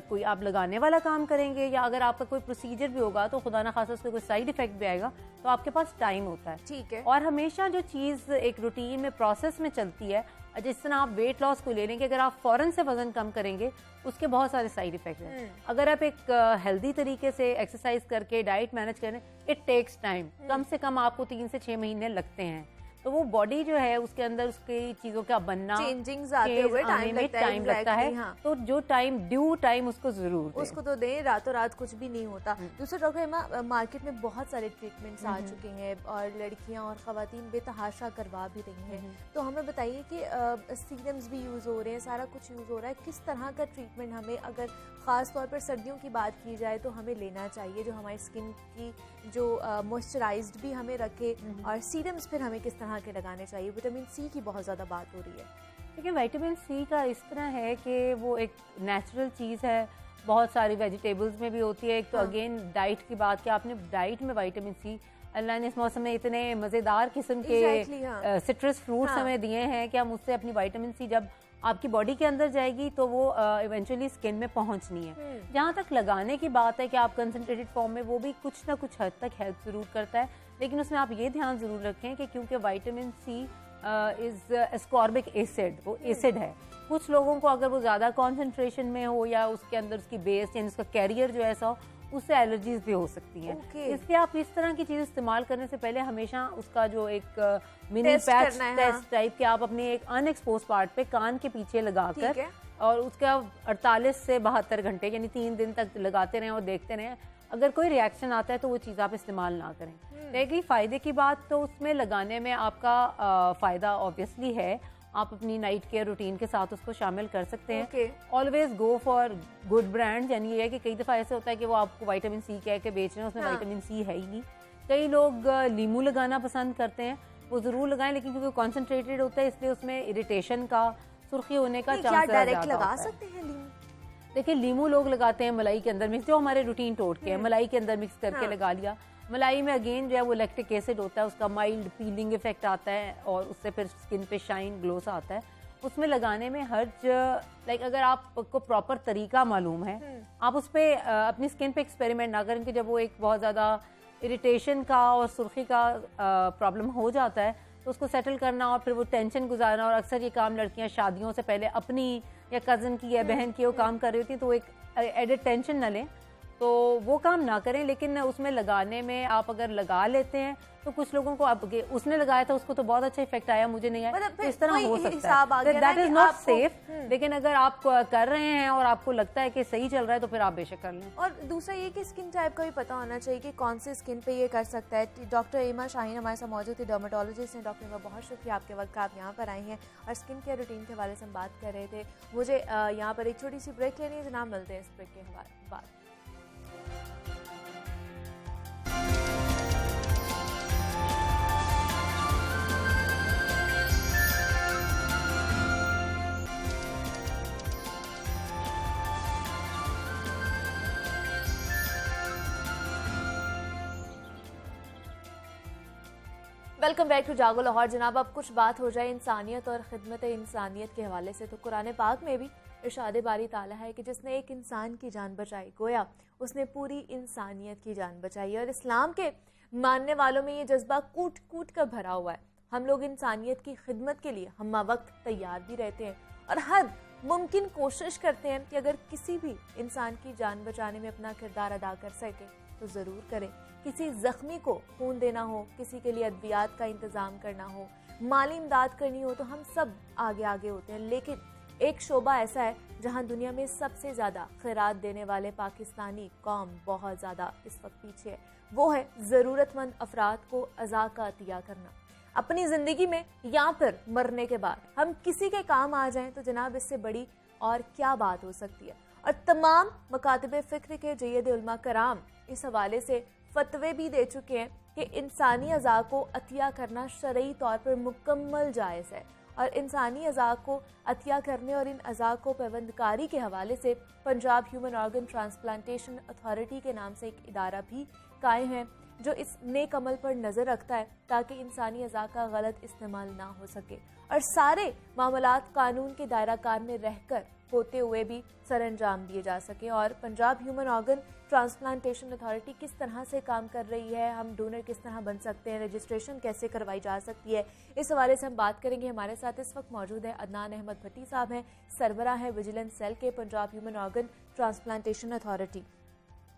कोई आप लगाने वाला काम करेंगे या अगर आपका कोई प्रोसीजर भी होगा तो खुदा ना खासा उसका कोई साइड इफेक्ट भी आएगा, तो आपके पास टाइम होता है। ठीक है। और हमेशा जो चीज़ एक रूटीन में प्रोसेस में चलती है, जिस तरह आप वेट लॉस को ले लेंगे, अगर आप फौरन से वजन कम करेंगे उसके बहुत सारे साइड इफेक्ट हैं। अगर आप एक हेल्दी तरीके से एक्सरसाइज करके डाइट मैनेज करें, इट टेक्स टाइम। कम से कम आपको 3 से 6 महीने लगते हैं। तो वो बॉडी जो है उसके अंदर उसकी चीजों का बनना, चेंजिंग्स आते हुए टाइम लगता है। हाँ। तो जो टाइम ड्यू टाइम उसको जरूर दें। उसको तो दें, रातों रात कुछ भी नहीं होता। दूसरा डॉक्टर इमा, मार्केट में बहुत सारे ट्रीटमेंट्स आ चुके हैं और लड़कियां और खवातीन बेतहाशा करवा भी रही हैं। तो हमें बताइए कि सीरम्स भी यूज हो रहे हैं, सारा कुछ यूज हो रहा है, किस तरह का ट्रीटमेंट हमें, अगर खास तौर पर सर्दियों की बात की जाए तो हमें लेना चाहिए जो हमारी स्किन की जो मॉइस्चराइज्ड भी हमें रखे, और सीरम्स फिर हमें किस तरह के लगाने चाहिए? विटामिन सी की बहुत ज़्यादा बात हो रही है। देखिए विटामिन सी का इस तरह है कि वो एक नेचुरल चीज़ है, बहुत सारी वेजिटेबल्स में भी होती है। एक तो अगेन डाइट की बात की आपने, डाइट में विटामिन सी अल्लाह ने इस मौसम में इतने मज़ेदार किस्म के सिट्रस फ्रूट्स हमें दिए हैं कि हम उससे अपनी विटामिन सी जब आपकी बॉडी के अंदर जाएगी तो वो इवेंचुअली स्किन में पहुंचनी है। जहाँ तक लगाने की बात है कि आप कंसंट्रेटेड फॉर्म में, वो भी कुछ ना कुछ हद तक हेल्प ज़रूर करता है, लेकिन उसमें आप ये ध्यान ज़रूर रखें कि क्योंकि vitamin C is ascorbic acid, वो एसिड है। कुछ लोगों को अगर वो ज़्यादा कॉन्सेंट्रेशन में हो या उसके अंदर उसकी बेस यानी उसका कैरियर जो ऐसा हो, उससे एलर्जीज भी हो सकती हैं। इसलिए आप इस तरह की चीज़ इस्तेमाल करने से पहले हमेशा उसका जो एक मिनी पैच टेस्ट टाइप के आप अपने एक अनएक्सपोज पार्ट पे कान के पीछे लगाकर और उसका 48 से 72 घंटे यानी 3 दिन तक लगाते रहें और देखते रहें। अगर कोई रिएक्शन आता है तो वो चीज़ आप इस्तेमाल ना करें। रहेगी फ़ायदे की बात, तो उसमें लगाने में आपका फ़ायदा ऑब्वियसली है। आप अपनी नाइट केयर रूटीन के साथ उसको शामिल कर सकते हैं। Always go for good brand, यानी ये है कि कई दफ़ा ऐसे होता है कि वो आपको विटामिन सी कह के बेच रहे हैं, उसमें विटामिन सी है ही नहीं। कई लोग लीमू लगाना पसंद करते हैं, वो ज़रूर लगाएं, लेकिन क्योंकि कॉन्सेंट्रेटेड होता है इसलिए उसमें इरिटेशन का, सुर्खी होने का चांस डायरेक्ट लगा सकते हैं लीमू? देखिए लीमू लोग लगाते हैं मलाई के अंदर मिक्स, जो हमारे रूटीन टोटके हैं, मलाई के अंदर मिक्स करके लगा लिया। मलाई में अगेन जो है वो लैक्टिक एसिड होता है, उसका माइल्ड पीलिंग इफेक्ट आता है और उससे फिर स्किन पे शाइन ग्लो सा आता है। उसमें लगाने में हर्ज लाइक अगर आपको प्रॉपर तरीका मालूम है, आप उस पर अपनी स्किन पे एक्सपेरिमेंट ना करें कि जब वो एक बहुत ज़्यादा इरिटेशन का और सुर्खी का प्रॉब्लम हो जाता है तो उसको सेटल करना और फिर वो टेंशन गुजारना, और अक्सर ये काम लड़कियां शादियों से पहले अपनी या कज़न की या बहन की वो काम कर रही होती हैं, तो वो एक एडेड टेंशन न लें, तो वो काम ना करें। लेकिन उसमें लगाने में आप अगर लगा लेते हैं तो कुछ लोगों को, अब उसने लगाया था उसको तो बहुत अच्छा इफेक्ट आया, मुझे नहीं आया, मतलब इस तरह हो सकता है। That is not safe. लेकिन अगर आप कर रहे हैं और आपको लगता है कि सही चल रहा है तो फिर आप बेशक कर लें। और दूसरा ये कि स्किन टाइप का भी पता होना चाहिए कि कौन से स्किन पे ये कर सकता है। डॉक्टर एमा शाहीन हमारे साथ मौजूद थी, डर्मेटोलॉजिस्ट हैं। डॉक्टर एमा, बहुत शुक्रिया आपके वक्त का, आप यहाँ पर आई हैं और स्किन केयर रूटीन के हवाले से हम बात कर रहे थे। मुझे यहाँ पर एक छोटी सी ब्रेक लेनी है जनाब, मिलते हैं इस ब्रेक के बाद। वेलकम बैक टू जागो लाहौर। जनाब, अब कुछ बात हो जाए इंसानियत और खिदमत इंसानियत के हवाले से, तो कुरान पाक में भी इरशाद बारी ताला है कि जिसने एक इंसान की जान बचाई, गोया उसने पूरी इंसानियत की जान बचाई। और इस्लाम के मानने वालों में ये जज्बा कूट कूट कर भरा हुआ है। हम लोग इंसानियत की खिदमत के लिए हम वक्त तैयार भी रहते हैं और हर मुमकिन कोशिश करते हैं कि अगर किसी भी इंसान की जान बचाने में अपना किरदार अदा कर सके तो ज़रूर करें। किसी ज़ख्मी को खून देना हो, किसी के लिए अद्वियात का इंतज़ाम करना हो, माली इमदाद करनी हो, तो हम सब आगे आगे होते हैं। लेकिन एक शोबा ऐसा है जहां दुनिया में सबसे ज़्यादा खैरात देने वाले पाकिस्तानी कौम बहुत ज़्यादा इस वक्त पीछे है। वो है ज़रूरतमंद अफराद को अज़ा का अतिया करना। अपनी ज़िंदगी में या फिर मरने के बाद हम किसी के काम आ जाएं तो जनाब इससे बड़ी और क्या बात हो सकती है। और तमाम मकातबे फ़िक्र के जय्यद उलमा कराम इस हवाले से फतवे भी दे चुके हैं कि इंसानी अज़ा को अतिया करना शरई तौर पर मुकम्मल जायज़ है। और इंसानी अज़ा को अतिया करने और इन अज़ा को पाबंदकारी के हवाले से Punjab human organ transplantation authority के नाम से एक इदारा भी कायम है जो इस नेक अमल पर नज़र रखता है ताकि इंसानी अज़ा का गलत इस्तेमाल ना हो सके और सारे मामलात कानून के दायरा कार में रहकर होते हुए भी सर अंजाम दिए जा सके। और Punjab human organ transplantation authority किस तरह से काम कर रही है, हम डोनर किस तरह बन सकते हैं, रजिस्ट्रेशन कैसे करवाई जा सकती है, इस हवाले से हम बात करेंगे। हमारे साथ इस वक्त मौजूद है अदनान अहमद भट्टी साहब हैं, सरबरा है विजिलेंस सेल के Punjab human organ transplantation authority.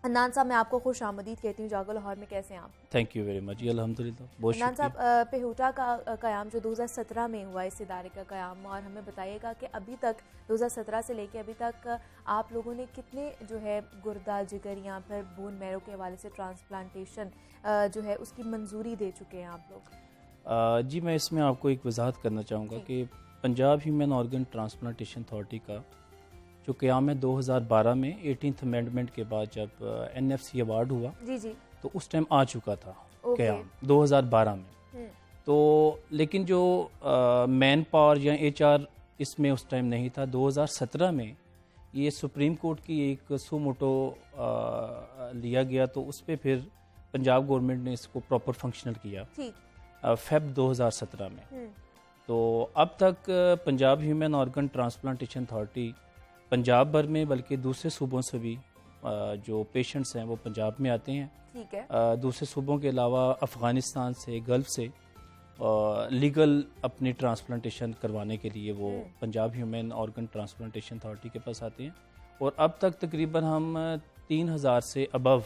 Adnan साहब, मैं आपको खुश आमदीद कहती हूँ जागो लाहौर में। कैसे हैं आप? Thank you very much. अल्हम्दुलिल्लाह, बहुत अदनान शुक्रिया। साहब, पेहूटा का क़याम जो 2017 में हुआ, इस इदारे का क़याम, और हमें बताइएगा कि अभी तक 2017 से लेकर अभी तक आप लोगों ने कितने जो है गुर्दा, जिगर या फिर बोन मैरो के हवाले से ट्रांसप्लांटेशन जो है उसकी मंजूरी दे चुके हैं आप लोग? जी, मैं इसमें आपको एक वजाहत करना चाहूँगा कि Punjab human organ transplantation authority का जो क़याम है 2012 में 18th अमेंडमेंट के बाद जब NFC अवार्ड हुआ, जी जी, तो उस टाइम आ चुका था ओके। क़याम 2012 में। तो लेकिन जो मैन पावर या HR इसमें उस टाइम नहीं था। 2017 में ये सुप्रीम कोर्ट की एक सुमोटो लिया गया, तो उस पर फिर पंजाब गवर्नमेंट ने इसको प्रॉपर फंक्शनल किया फेब 2017 में। तो अब तक Punjab human organ transplantation authority Punjab भर में, बल्कि दूसरे सूबों से भी जो पेशेंट्स हैं वो पंजाब में आते हैं। ठीक है। दूसरे सूबों के अलावा अफ़गानिस्तान से, गल्फ से लीगल अपनी ट्रांसप्लांटेशन करवाने के लिए वो Punjab human organ transplantation authority के पास आते हैं। और अब तक तकरीबन हम 3000 से अबव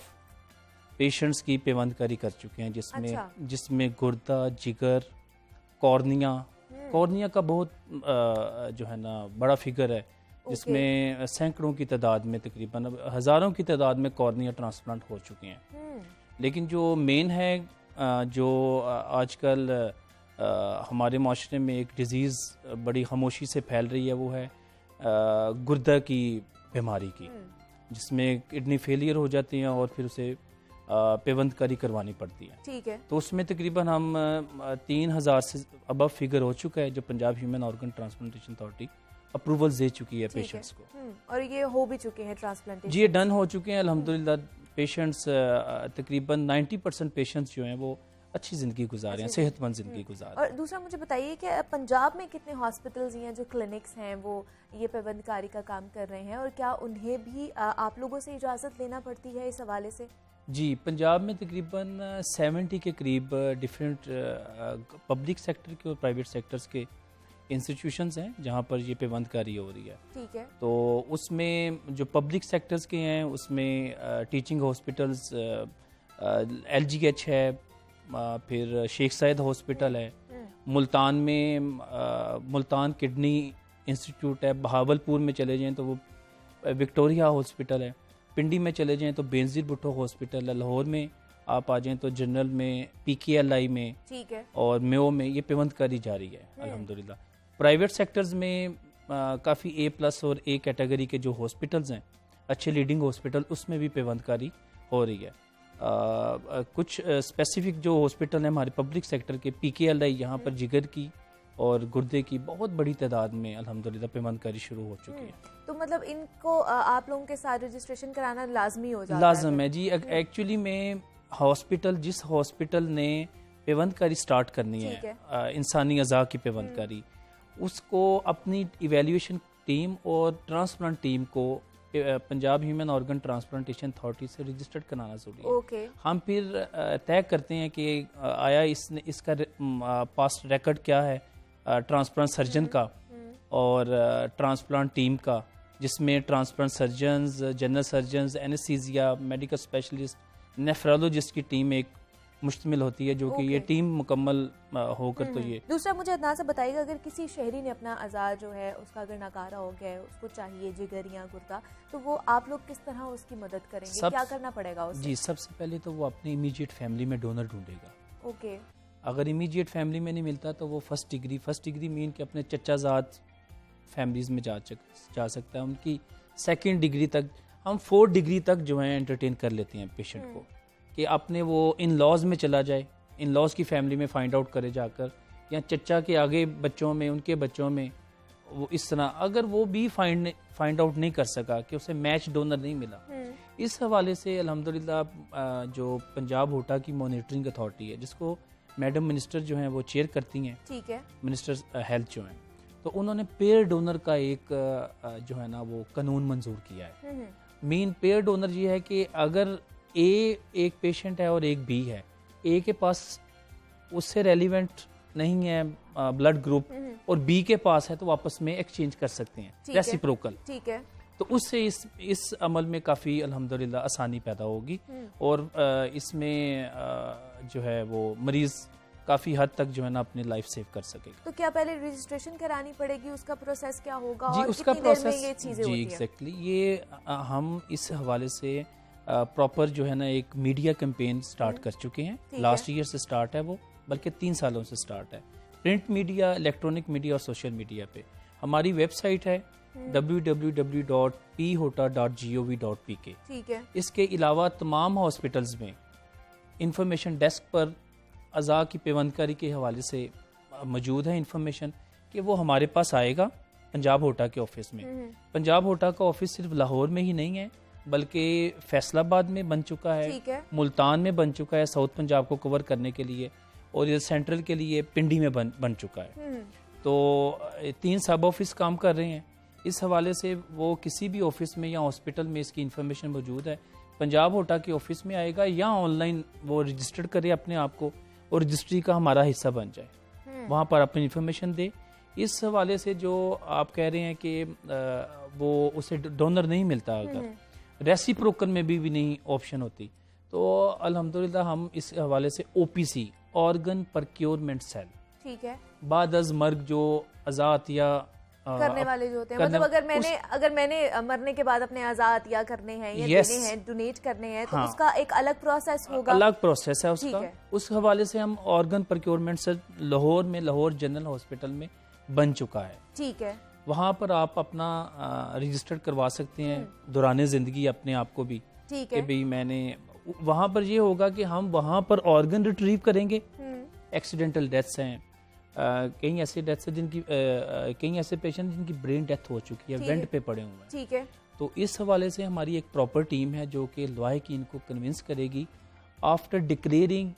पेशेंट्स की पेवंदकारी कर चुके हैं, जिसमें गुर्दा, जिगर, कॉर्निया का बहुत जो है ना बड़ा फिगर है, जिसमें सैकड़ों की तादाद में, तकरीबन हज़ारों की तादाद में कॉर्निया ट्रांसप्लांट हो चुके हैं। लेकिन जो मेन है, जो आजकल हमारे माशरे में एक डिज़ीज़ बड़ी खामोशी से फैल रही है, वो है गुर्दा की बीमारी की, जिसमें किडनी फेलियर हो जाती हैं और फिर उसे पेवंदकारी करवानी पड़ती है। ठीक है। तो उसमें तकरीबन हम 3000 से अबव फिगर हो चुका है, जो Punjab human organ transplantation authority approval दे चुकी है पेशेंट्स को। और ये हो भी चुके हैं ट्रांसप्लांटेशन? जी, ये डन हो चुके हैं अल्हम्दुलिल्लाह। पेशेंट्स तकरीबन 90% पेशेंट्स जो हैं वो अच्छी ज़िंदगी गुजार रहे हैं, सेहतमंद ज़िंदगी गुजार रहे हैं। और दूसरा मुझे बताइए कि पंजाब में कितने हॉस्पिटल्स या जो क्लिनिक्स हैं वो ये पेवंदकारी का काम कर रहे हैं, और क्या उन्हें भी आप लोगों से इजाज़त लेना पड़ती है इस हवाले से? जी, पंजाब में तकरीबन 70 के करीब डिफरेंट पब्लिक सेक्टर के और प्राइवेट सेक्टर्स के इंस्टीट्यूशंस हैं जहाँ पर ये पेवंदकारी हो रही है। ठीक है। तो उसमें जो पब्लिक सेक्टर्स के हैं उसमें टीचिंग हॉस्पिटल्स, LGH है, फिर शेख सैयद हॉस्पिटल है, मुल्तान में मुल्तान किडनी इंस्टीट्यूट है, बहावलपुर में चले जाएँ तो वो विक्टोरिया हॉस्पिटल है, पिंडी में चले जाएँ तो बेनज़ीर भुट्टो हॉस्पिटल है, लाहौर में आप आ जाएँ तो जनरल में, PKLI में, ठीक है, और मेयो में ये पेवंदकारी जारी है अल्हम्दुलिल्लाह। प्राइवेट सेक्टर्स में काफ़ी A+ और A कैटेगरी के जो हॉस्पिटल्स हैं, अच्छे लीडिंग हॉस्पिटल, उसमें भी पेवंदकारी हो रही है। कुछ स्पेसिफिक जो हॉस्पिटल हैं हमारे पब्लिक सेक्टर के, PKLI, यहाँ पर जिगर की और गुर्दे की बहुत बड़ी तादाद में अल्हम्दुलिल्लाह पेवंदकारी शुरू हो चुकी है। तो मतलब इनको आप लोगों के साथ रजिस्ट्रेशन कराना लाजमी हो जाता है? लाजम है जी। एक्चुअली में जिस हॉस्पिटल ने पेवंदकारी स्टार्ट करनी है, इंसानी अज़ा की पेवंदकारी, उसको अपनी इवेल्यूएशन टीम और ट्रांसप्लांट टीम को Punjab human organ transplantation authority से रजिस्टर्ड कराना जरूरी है। ओके। हम फिर तय करते हैं कि आया इसका पास्ट रिकॉर्ड क्या है ट्रांसप्लांट सर्जन का और ट्रांसप्लांट टीम का, जिसमें transplant surgeons, general surgeons, anaesthesia, medical specialist, nephrologist की टीम एक मुश्तमिल होती है, जो कि ये टीम मुकम्मल होकर तो ये। दूसरा मुझे अदनान से बताइएगा, अगर किसी शहरी ने अपना अज़ा जो है उसका अगर नकारा हो गया है, उसको चाहिए जिगर या गुर्दा, तो वो आप लोग किस तरह उसकी मदद करेंगे? क्या करना पड़ेगा उसे? जी, सबसे पहले तो वो अपनी इमीडिएट फैमिली में डोनर ढूंढेगा। ओके। अगर इमीडिएट फैमिली में नहीं मिलता तो वो फर्स्ट डिग्री मीन के अपने चचाजाद फैमिलीज में जा सकता है। उनकी सेकंड डिग्री तक, हम 4th डिग्री तक जो है एंटरटेन कर लेते हैं पेशेंट को, कि अपने वो इन लॉज में चला जाए, इन लॉज की फैमिली में फाइंड आउट करे जाकर, या चचा के आगे बच्चों में, उनके बच्चों में, वो इस तरह अगर वो भी फाइंड आउट नहीं कर सका कि उसे मैच डोनर नहीं मिला, इस हवाले से अल्हम्दुलिल्लाह जो पंजाब होटा की मॉनिटरिंग अथॉरिटी है, जिसको मैडम मिनिस्टर जो हैं वो चेयर करती हैं, ठीक है, मिनिस्टर हेल्थ जो हैं, तो उन्होंने पेयर डोनर का एक जो है ना वो कानून मंजूर किया है। मेन पेयर डोनर ये है कि अगर एक पेशेंट है और एक बी है, ए के पास उससे रेलिवेंट नहीं है ब्लड ग्रुप और बी के पास है, तो आपस में एक्सचेंज कर सकते हैं, रेसिप्रोकल। ठीक है। तो उससे इस अमल में काफ़ी अल्हम्दुलिल्लाह आसानी पैदा होगी और इसमें जो है वो मरीज़ काफ़ी हद तक जो है ना अपनी लाइफ सेव कर सकेगा। तो क्या पहले रजिस्ट्रेशन करानी पड़ेगी, उसका प्रोसेस क्या होगा जी, और उसका कितनी देर में प्रोसेस ये चीजें जी होती हैं? एग्जैक्टली ये हम इस हवाले से प्रॉपर जो है ना एक मीडिया कैंपेन स्टार्ट कर चुके हैं। लास्ट ईयर से स्टार्ट है वो, बल्कि 3 सालों से स्टार्ट है। प्रिंट मीडिया, इलेक्ट्रॉनिक मीडिया और सोशल मीडिया पे हमारी वेबसाइट है www.phota.gov.pk। ठीक है। इसके अलावा तमाम हॉस्पिटल्स में इंफॉर्मेशन डेस्क पर अज़ा की पेवंदकारी के हवाले से मौजूद है इंफॉर्मेशन कि वो हमारे पास आएगा पंजाब होटा के ऑफिस में। पंजाब होटा का ऑफिस सिर्फ लाहौर में ही नहीं है बल्कि फैसलाबाद में बन चुका है, मुल्तान में बन चुका है साउथ पंजाब को कवर करने के लिए, और ये सेंट्रल के लिए पिंडी में बन चुका है। तो 3 सब ऑफिस काम कर रहे हैं। इस हवाले से वो किसी भी ऑफिस में या हॉस्पिटल में इसकी इन्फॉर्मेशन मौजूद है। पंजाब होटा के ऑफिस में आएगा या ऑनलाइन वो रजिस्टर्ड करे अपने आप को और रजिस्ट्री का हमारा हिस्सा बन जाए, वहाँ पर अपनी इन्फॉर्मेशन दे। इस हवाले से जो आप कह रहे हैं कि वो उसे डोनर नहीं मिलता, अगर रेसिप्रोकल में भी नहीं ऑप्शन होती, तो अल्हम्दुलिल्लाह हम इस हवाले से ओपीसी, ऑर्गन प्रोक्योरमेंट सेल, ठीक है, बाद अज मर्ग जो अज़ातिया करने वाले जो होते हैं, मतलब अगर मैंने मरने के बाद अपने अज़ातिया करने हैं या देने हैं, डोनेट करने हैं, तो उसका एक अलग प्रोसेस होगा, अलग प्रोसेस है उसका। उस हवाले से हम ऑर्गन प्रोक्योरमेंट सेल लाहौर में, लाहौर जनरल हॉस्पिटल में बन चुका है। ठीक है, वहाँ पर आप अपना रजिस्टर्ड करवा सकते हैं दौरान जिंदगी अपने आप को भी। ठीक है, भाई मैंने वहाँ पर ये होगा कि हम वहाँ पर ऑर्गन रिट्रीव करेंगे। एक्सीडेंटल डेथ्स हैं, कई ऐसे डेथ्स हैं जिनकी कई ऐसे पेशेंट जिनकी ब्रेन डेथ हो चुकी है, वेंट पे पड़े हुए हैं। ठीक है, तो इस हवाले से हमारी एक प्रॉपर टीम है जो कि लायकीन को कन्विंस करेगी। After declaring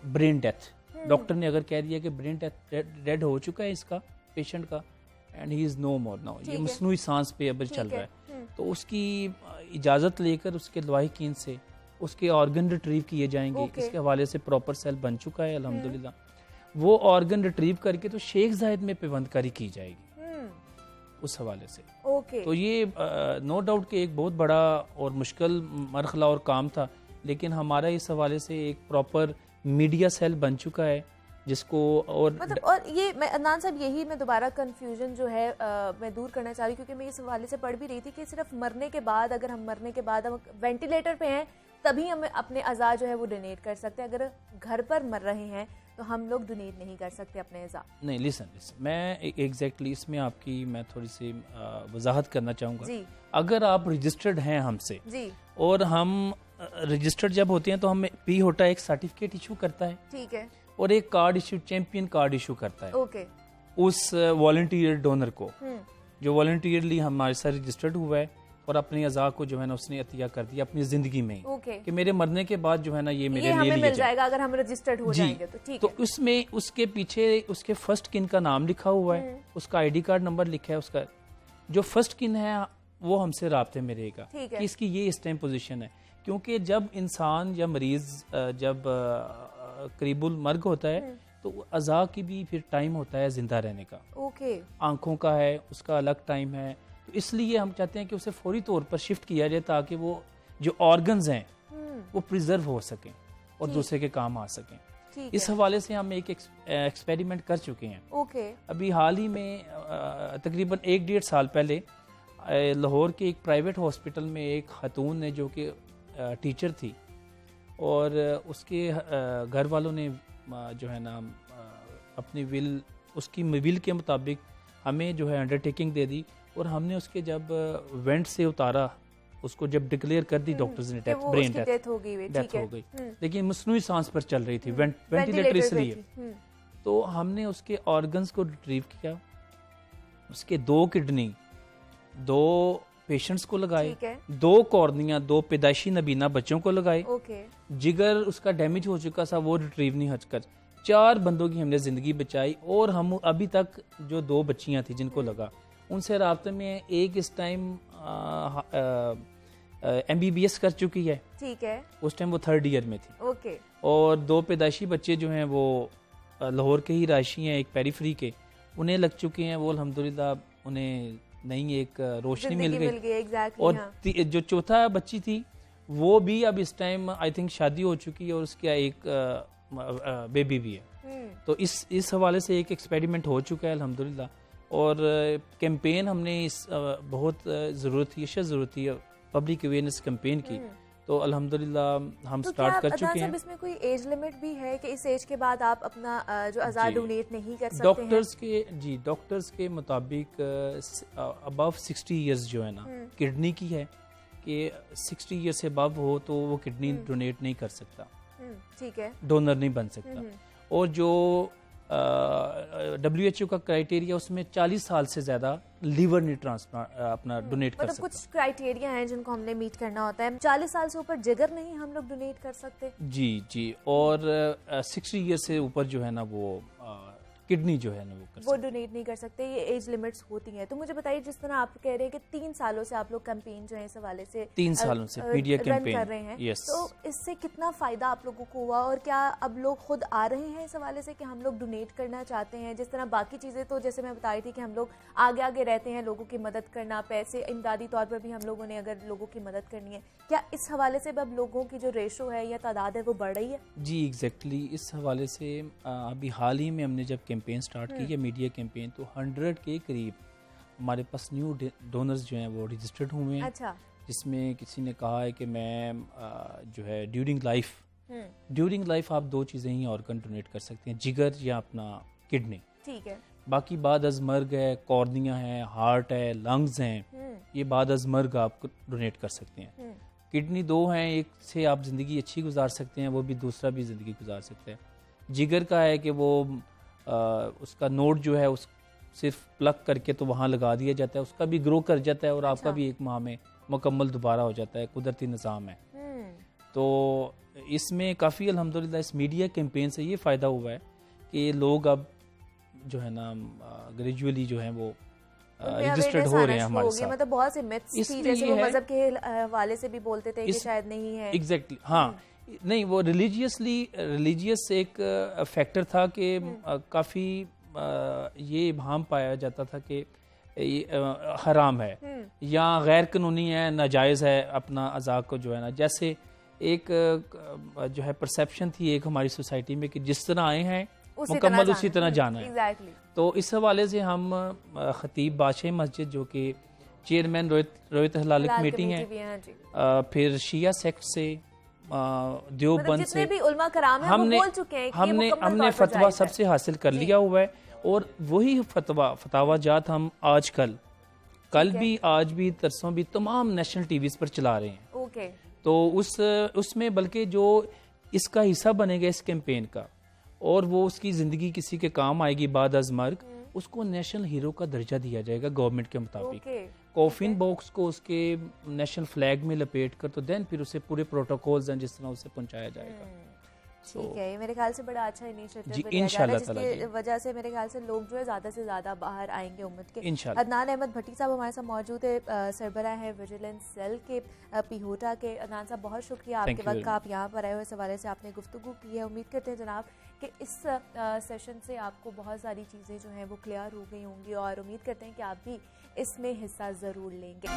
brain death, doctor ने अगर कह दिया कि ब्रेन डेड हो चुका है इसका पेशेंट का, and he is no more now, ये मसनूई सांस पे अब चल रहा है, तो उसकी इजाजत लेकर उसके लायकीन से उसके ऑर्गन रिट्रीव किए जाएंगे। इसके हवाले से प्रॉपर सेल बन चुका है अल्हम्दुलिल्लाह। वो ऑर्गन रिट्रीव करके तो शेख जायद में पेवंदकारी की जाएगी उस हवाले से। तो ये नो डाउट कि एक बहुत बड़ा और मुश्किल मरहला और काम था, लेकिन हमारा इस हवाले से एक प्रॉपर मीडिया सेल बन चुका है जिसको और ये मैं अदनान साहब, यही मैं दोबारा कंफ्यूजन जो है मैं दूर करना चाह रही, क्योंकि मैं इस हवाले से पढ़ भी रही थी कि सिर्फ मरने के बाद, अगर हम मरने के बाद हम वेंटिलेटर पे हैं तभी हम अपने अज़ा जो है वो डोनेट कर सकते हैं, अगर घर पर मर रहे हैं तो हम लोग डोनेट नहीं कर सकते अपने अज़ा। नहीं, लिसन मैं एग्जैक्टली इसमें आपकी मैं थोड़ी सी वजाहत करना चाहूँगा। अगर आप रजिस्टर्ड हैं हमसे जी, और हम रजिस्टर्ड जब होते हैं तो हमें पी होटा एक सर्टिफिकेट इशू करता है, ठीक है, और एक card issue, champion card issue करता है उस वॉलंटियर डोनर को जो वॉलंटियरली हमारे साथ रजिस्टर्ड हुआ है और अपनी अज़ा को जो है ना उसने अतिया कर दिया अपनी जिंदगी में कि मेरे मरने के बाद जो है ना ये मेरे लिए मिल जाएगा अगर हम रजिस्टर्ड हो जाएंगे तो। ठीक है, तो उसमें उसके पीछे उसके फर्स्ट किन का नाम लिखा हुआ है, उसका आईडी कार्ड नंबर लिखा है, उसका जो फर्स्ट किन है वो हमसे राब्ते में रहेगा कि इसकी ये इस टाइम पोजीशन है, क्योंकि जब इंसान या मरीज जब करीबुल मर्ग होता है तो अज़ा की भी फिर टाइम होता है जिंदा रहने का। आंखों का है, उसका अलग टाइम है, तो इसलिए हम चाहते हैं कि उसे फौरी तौर पर शिफ्ट किया जाए ताकि वो जो ऑर्गन्स हैं वो प्रिजर्व हो सकें और दूसरे के काम आ सकें। इस हवाले से हम एक एक्सपेरिमेंट कर चुके हैं। अभी हाल ही में तकरीबन 1-1.5 साल पहले लाहौर के एक प्राइवेट हॉस्पिटल में एक खातून ने जो कि टीचर थी और उसके घर वालों ने जो है ना अपनी विल, उसकी विल के मुताबिक हमें जो है अंडरटेकिंग दे दी और हमने उसके जब वेंट से उतारा, उसको जब डिक्लेयर कर दी डॉक्टर्स ने ब्रेन डेथ हो गई, लेकिन मसनूई सांस पर चल रही थी, वेंटिलेटर इसलिए। तो हमने उसके ऑर्गन्स को रिट्रीव किया, उसके 2 किडनी 2 पेशेंट्स को लगाए, 2 कॉर्निया 2 पैदाइशी नबीना बच्चों को लगाए, जिगर उसका डैमेज हो चुका था वो रिट्रीव नहीं हटकर 4 बंदों की हमने जिंदगी बचाई। और हम अभी तक जो 2 बच्चियां थी जिनको लगा उनसे राब्ते में, एक इस टाइम MBBS कर चुकी है, ठीक है, उस टाइम वो 3rd ईयर में थी, और 2 पैदाइशी बच्चे जो हैं वो लाहौर के ही रायशी हैं, एक पेरीफ्री के, उन्हें लग चुके हैं, वो अल्हम्दुलिल्लाह उन्हें नई एक रोशनी मिल जिंदगी गई। एग्जैक्टली। और हाँ। जो चौथा बच्ची थी वो भी अब इस टाइम आई थिंक शादी हो चुकी है और उसका एक बेबी भी है। तो इस हवाले से एक एक्सपेरिमेंट हो चुका है अल्हम्दुलिल्लाह। और कैंपेन हमने इस बहुत ज़रूरत थी पब्लिक अवेयरनेस कैंपेन की, तो अल्हम्दुलिल्लाह हम तो स्टार्ट कर क्या चुके हैं। इसमें कोई एज लिमिट भी है कि इस एज के बाद आप अपना जो अज़ा जी। डोनेट नहीं कर सकते हैं? डॉक्टर्स के मुताबिक अबव 60 इयर्स जो है ना किडनी की है कि 60 ईयर से अबव हो तो वो किडनी डोनेट नहीं कर सकता, ठीक है, डोनर नहीं बन सकता। और जो WHO का क्राइटेरिया उसमें 40 साल से ज्यादा लीवर नहीं ट्रांसप्लांट अपना डोनेट कर मतलब सकता। कुछ क्राइटेरिया हैं जिनको हमने मीट करना होता है। 40 साल से ऊपर जिगर नहीं हम लोग डोनेट कर सकते। जी और 60 ईयर से ऊपर जो है ना वो किडनी जो है ना वो डोनेट नहीं कर सकते। ये एज लिमिट्स होती हैं। तो मुझे बताइए, जिस तरह आप कह रहे हैं कि 3 सालों से आप लोग कैंपेन जो है इस हवाले से 3 सालों से मीडिया कैंपेन कर रहे हैं, तो इससे कितना फायदा आप लोगों को हुआ और क्या अब लोग खुद आ रहे हैं इस हवाले से कि हम लोग डोनेट करना चाहते हैं? जिस तरह बाकी चीजें तो जैसे मैं बता रही थी कि हम लोग आगे रहते हैं, लोगों की मदद करना, पैसे इमदादी तौर पर भी हम लोगों ने अगर लोगों की मदद करनी है, क्या इस हवाले से अब लोगों की जो रेशो है या तादाद है वो बढ़ रही है? जी एग्जैक्टली। इस हवाले से अभी हाल ही में हमने जब कैंपेन स्टार्ट की है मीडिया कैंपेन, तो 100 के करीब हमारे पास न्यू डोनर्स जो हैं वो रजिस्टर्ड हुए हैं। अच्छा। जिसमें किसी ने कहा है कि मैं जो है ड्यूरिंग लाइफ आप 2 चीज़ें ही ऑर्गन डोनेट कर सकते हैं, जिगर या अपना किडनी। ठीक है। बाकी बाद अज मर्ग है, कॉर्निया है, हार्ट है, लंग्स हैं, ये बाद अज मर्ग आप डोनेट कर सकते हैं। किडनी 2 हैं, एक से आप ज़िंदगी अच्छी गुजार सकते हैं, वो भी दूसरा भी ज़िंदगी गुजार सकते हैं। जिगर का है कि वो उसका नोड जो है उस सिर्फ प्लग करके तो वहाँ लगा दिया जाता है, उसका भी ग्रो कर जाता है और आपका भी 1 माह में मुकम्मल दोबारा हो जाता है, कुदरती निज़ाम है। तो इसमें काफ़ी अल्हम्दुलिल्लाह इस मीडिया कैंपेन से ये फ़ायदा हुआ है कि लोग अब जो है ना ग्रेजुअली जो है वो रजिस्टर्ड हो रहे हैं हमारे साथ। मतलब बहुत से मिथ्स थी, जैसे वो मजहब के हवाले से भी बोलते थे कि शायद नहीं है। एग्जैक्टली हाँ, नहीं वो रिलीजियस एक फैक्टर था कि काफ़ी ये इब्हाम पाया जाता था कि हराम है या गैर कानूनी है, नाजायज़ है अपना अज़ा को जो है ना, जैसे एक जो है परसेप्शन थी एक हमारी सोसाइटी में कि जिस तरह आए हैं मुकम्मल उसी तरह जाना है। exactly. तो इस हवाले से हम खतीब बादशाह मस्जिद जो कि चेयरमैन रोहित हलाल कमेटी हैं, फिर शिया सेक्ट से देवबंद से भी उलमा कराम हैं, वो बोल चुके हैं कि हमने फतवा सबसे हासिल कर लिया हुआ है और वही फतवा जात हम कल भी आज भी तरसों भी तमाम नेशनल टीवीज पर चला रहे हैं। ओके। तो उसमें बल्कि जो इसका हिस्सा बनेगा इस कैंपेन का और वो उसकी ज़िंदगी किसी के काम आएगी बाद अज मर्ग, उसको नेशनल हीरो का दर्जा दिया जाएगा गवर्नमेंट के मुताबिक। कॉफिन बॉक्स को उसके नेशनल फ्लैग में लपेट कर तो देन फिर उसे पूरे प्रोटोकॉल्स हैं जिस तरह उसे पहुंचाया जाएगा। ठीक है, ये मेरे ख्याल से बड़ा अच्छा इनिशिएटिव है इंशाल्लाह, जिसकी वजह से मेरे ख्याल से लोग जो है ज़्यादा से ज़्यादा बाहर आएंगे उम्मत के। इंशाल्लाह। अदनान अहमद भट्टी साहब हमारे साथ मौजूद है, सरबराह है विजिलेंस सेल के पिहोटा के। अदनान साहब बहुत शुक्रिया आपके वक्त का, आप यहाँ पर आए हो, इस हवाले से आपने गुफ्तगू की है। उम्मीद करते हैं जनाब कि इस सेशन से आपको बहुत सारी चीज़ें जो हैं वो क्लियर हो गई होंगी और उम्मीद करते हैं कि आप भी इसमें हिस्सा ज़रूर लेंगे।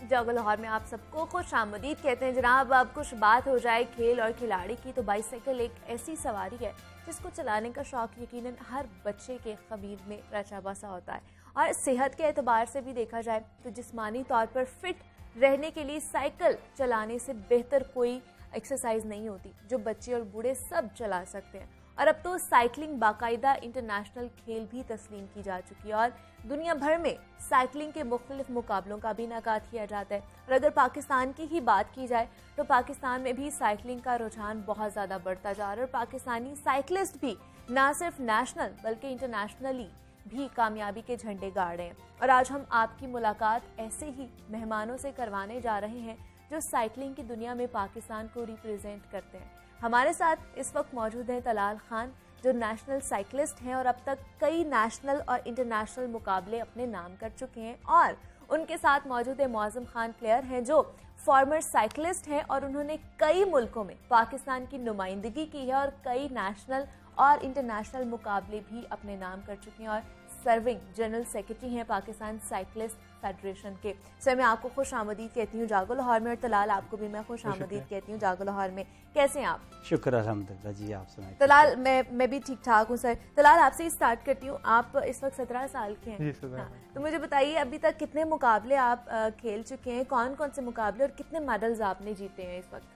जगह लाहौर में आप सबको खुश आमदीद कहते हैं जनाब। अब कुछ बात हो जाए खेल और खिलाड़ी की, तो बाइसाइकिल एक ऐसी सवारी है जिसको चलाने का शौक यकीनन हर बच्चे के ख़मीर में रचा बसा होता है। और सेहत के एतबार से भी देखा जाए तो जिस्मानी तौर पर फिट रहने के लिए साइकिल चलाने से बेहतर कोई एक्सरसाइज नहीं होती जो बच्चे और बूढ़े सब चला सकते हैं। और अब तो साइकिलिंग बाकायदा इंटरनेशनल खेल भी तस्लीम की जा चुकी है और दुनिया भर में साइकिलिंग के मुख्तलिफ मुकाबलों का भी इनेकाद किया जाता है। और अगर पाकिस्तान की ही बात की जाए तो पाकिस्तान में भी साइकिलिंग का रुझान बहुत ज़्यादा बढ़ता जा रहा है और पाकिस्तानी साइकिलिस्ट भी ना सिर्फ नेशनल बल्कि इंटरनेशनली भी कामयाबी के झंडे गाड़ रहे हैं। और आज हम आपकी मुलाकात ऐसे ही मेहमानों से करवाने जा रहे हैं जो साइकिलिंग की दुनिया में पाकिस्तान को रिप्रेजेंट करते हैं। हमारे साथ इस वक्त मौजूद हैं तलाल खान जो नेशनल साइकिलिस्ट हैं और अब तक कई नेशनल और इंटरनेशनल मुकाबले अपने नाम कर चुके हैं और उनके साथ मौजूद है मौज़म खान प्लेयर हैं जो फॉर्मर साइकिलिस्ट हैं और उन्होंने कई मुल्कों में पाकिस्तान की नुमाइंदगी की है और कई नेशनल और इंटरनेशनल मुकाबले भी अपने नाम कर चुके हैं और सर्विंग जनरल सेक्रेटरी हैं पाकिस्तान साइकिलिस्ट फेडरेशन के। सर मैं आपको खुश आमदीद कहती हूँ जागो लाहौर में और तलाल आपको भी मैं खुश आमदीद कहती हूँ जागो लाहौर में। कैसे हैं आप? शुक्र अल्हम्दुलिल्लाह जी, आप सुनाइए। तलाल मैं भी ठीक ठाक हूँ सर। तलाल आपसे ही स्टार्ट करती हूँ, आप इस वक्त 17 साल के हैं। हाँ, तो मुझे बताइए अभी तक कितने मुकाबले आप खेल चुके हैं, कौन कौन से मुकाबले और कितने मेडल्स आपने जीते हैं इस वक्त?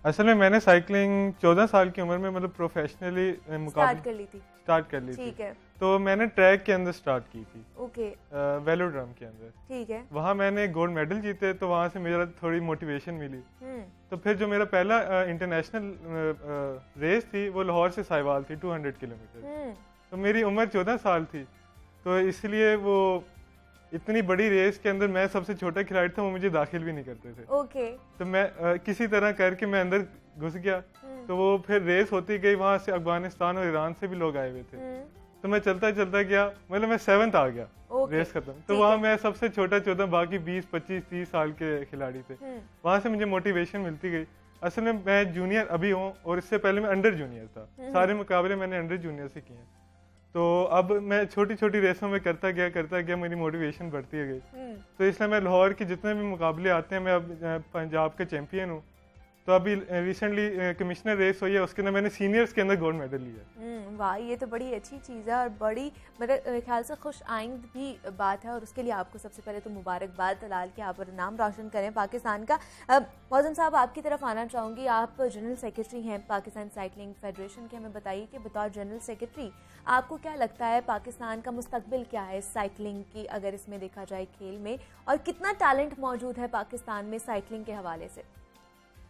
असल में मैंने साइकिलिंग 14 साल की उम्र में मतलब प्रोफेशनली स्टार्ट कर ली थी। ठीक है। तो मैंने ट्रैक के अंदर स्टार्ट की थी। ओके। वेलोड्रम के अंदर। ठीक है। वहाँ मैंने गोल्ड मेडल जीते, तो वहाँ से मेरा थोड़ी मोटिवेशन मिली। तो फिर जो मेरा पहला इंटरनेशनल रेस थी वो लाहौर से साहिवाल थी 200 किलोमीटर। तो मेरी उम्र 14 साल थी, तो इसलिए वो इतनी बड़ी रेस के अंदर मैं सबसे छोटा खिलाड़ी था, वो मुझे दाखिल भी नहीं करते थे। ओके। तो मैं किसी तरह करके मैं अंदर घुस गया। तो वो फिर रेस होती गई, वहाँ से अफगानिस्तान और ईरान से भी लोग आए हुए थे। तो मैं चलता चलता गया, मतलब मैं 7th आ गया। रेस खत्म, तो वहाँ मैं सबसे छोटा 14, बाकी 20, 25, 30 साल के खिलाड़ी थे। वहाँ से मुझे मोटिवेशन मिलती गई। असल में मैं जूनियर अभी हूँ और इससे पहले मैं अंडर जूनियर था। सारे मुकाबले मैंने अंडर जूनियर से किए हैं। तो अब मैं छोटी छोटी रेसों में करता गया, मेरी मोटिवेशन बढ़ती गई। तो इसलिए मैं लाहौर के जितने भी मुकाबले आते हैं, मैं अब पंजाब के चैंपियन हूँ। तो अभी रिसेंटली कमिश्नर रेस हुई है, उसके अंदर मैंने सीनियर्स के अंदर गोल्ड मेडल लिया। वाह, ये तो बड़ी अच्छी चीज़ है और बड़ी मेरे ख्याल से खुश आइंद भी बात है और उसके लिए आपको सबसे पहले तो मुबारकबाद तलाल के, आप नाम रोशन करें पाकिस्तान का। मौज़म साहब आपकी तरफ आना चाहूँगी, आप जनरल सेक्रेटरी हैं पाकिस्तान साइकिलिंग फेडरेशन के। हमें बताइए कि बतौर जनरल सेक्रेटरी आपको क्या लगता है पाकिस्तान का मुस्तकबिल क्या है साइकिलिंग की, अगर इसमें देखा जाए खेल में, और कितना टैलेंट मौजूद है पाकिस्तान में साइकिलिंग के हवाले से?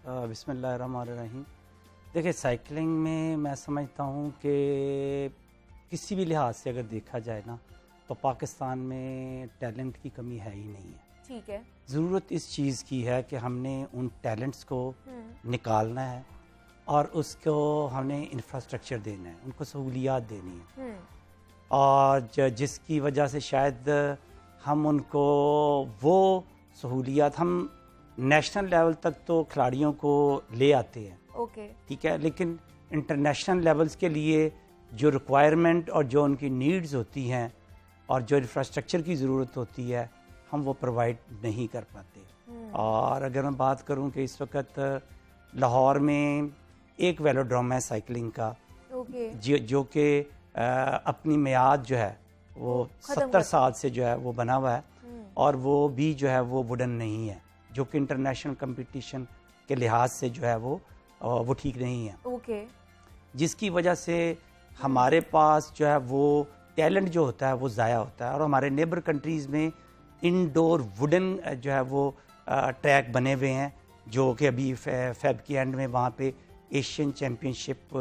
बिस्मिल्लाहिर्रहमानिर्रहीम। देखिए, साइकिलिंग में मैं समझता हूँ कि किसी भी लिहाज से अगर देखा जाए ना, तो पाकिस्तान में टैलेंट की कमी है ही नहीं है। ठीक है। ज़रूरत इस चीज़ की है कि हमने उन टैलेंट्स को निकालना है और उसको हमने इंफ्रास्ट्रक्चर देना है, उनको सहूलियात देनी है, और जिसकी वजह से शायद हम उनको वो सहूलियात, हम नेशनल लेवल तक तो खिलाड़ियों को ले आते हैं। ओके। ठीक है, लेकिन इंटरनेशनल लेवल्स के लिए जो रिक्वायरमेंट और जो उनकी नीड्स होती हैं और जो इंफ्रास्ट्रक्चर की ज़रूरत होती है, हम वो प्रोवाइड नहीं कर पाते। और अगर मैं बात करूं कि इस वक्त लाहौर में एक वेलोड्रोम है साइकिलिंग का, जो कि अपनी मियाद जो है वो 70 साल से जो है वो बना हुआ है, और वो भी जो है वो वुडन नहीं है, जो कि इंटरनेशनल कंपटीशन के लिहाज से जो है वो ठीक नहीं है। ओके। जिसकी वजह से हमारे पास जो है वो टैलेंट जो होता है वो ज़ाया होता है। और हमारे नेबर कंट्रीज़ में इनडोर वुडन जो है वो ट्रैक बने हुए हैं, जो कि अभी फेब के एंड में वहाँ पे एशियन चैम्पियनशिप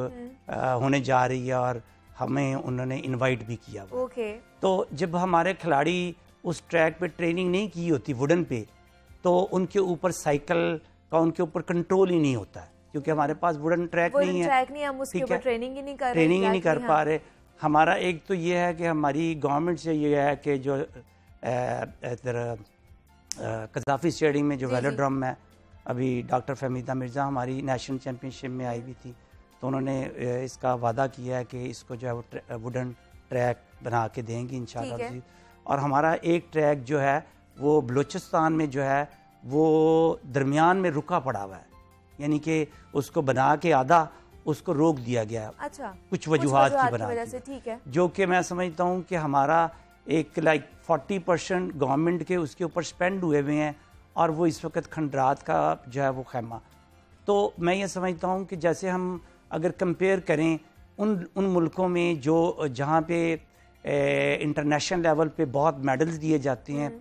होने जा रही है और हमें उन्होंने इनवाइट भी किया। ओके। तो जब हमारे खिलाड़ी उस ट्रैक पे ट्रेनिंग नहीं की होती वुडन पे, तो उनके ऊपर साइकिल का उनके ऊपर कंट्रोल ही नहीं होता है, क्योंकि हमारे पास वुडन ट्रैक नहीं है। हम उसके ऊपर ट्रेनिंग ही नहीं कर पा रहे। हमारा एक तो ये है कि हमारी गवर्नमेंट से ये है कि जो कज़ाफ़ी स्टेडियम में जो वेलोड्रम है, अभी डॉक्टर फहमीदा मिर्ज़ा हमारी नेशनल चैम्पियनशिप में आई हुई थी, तो उन्होंने इसका वादा किया है कि इसको जो है वो वुडन ट्रैक बना के देंगी इंशाल्लाह। और हमारा एक ट्रैक जो है वो बलूचिस्तान में जो है वो दरमियान में रुका पड़ा हुआ है, यानी कि उसको बना के आधा उसको रोक दिया गया है। अच्छा। कुछ वजूहात की वजह से। ठीक है। जो कि मैं समझता हूँ कि हमारा एक 40% गवर्नमेंट के उसके ऊपर स्पेंड हुए हुए हैं, और वो इस वक्त खंडरात का जो है वो खैमा। तो मैं ये समझता हूँ कि जैसे हम अगर कंपेयर करें उन मुल्कों में जो जहाँ पे इंटरनेशनल लेवल पे बहुत मेडल्स दिए जाते हैं,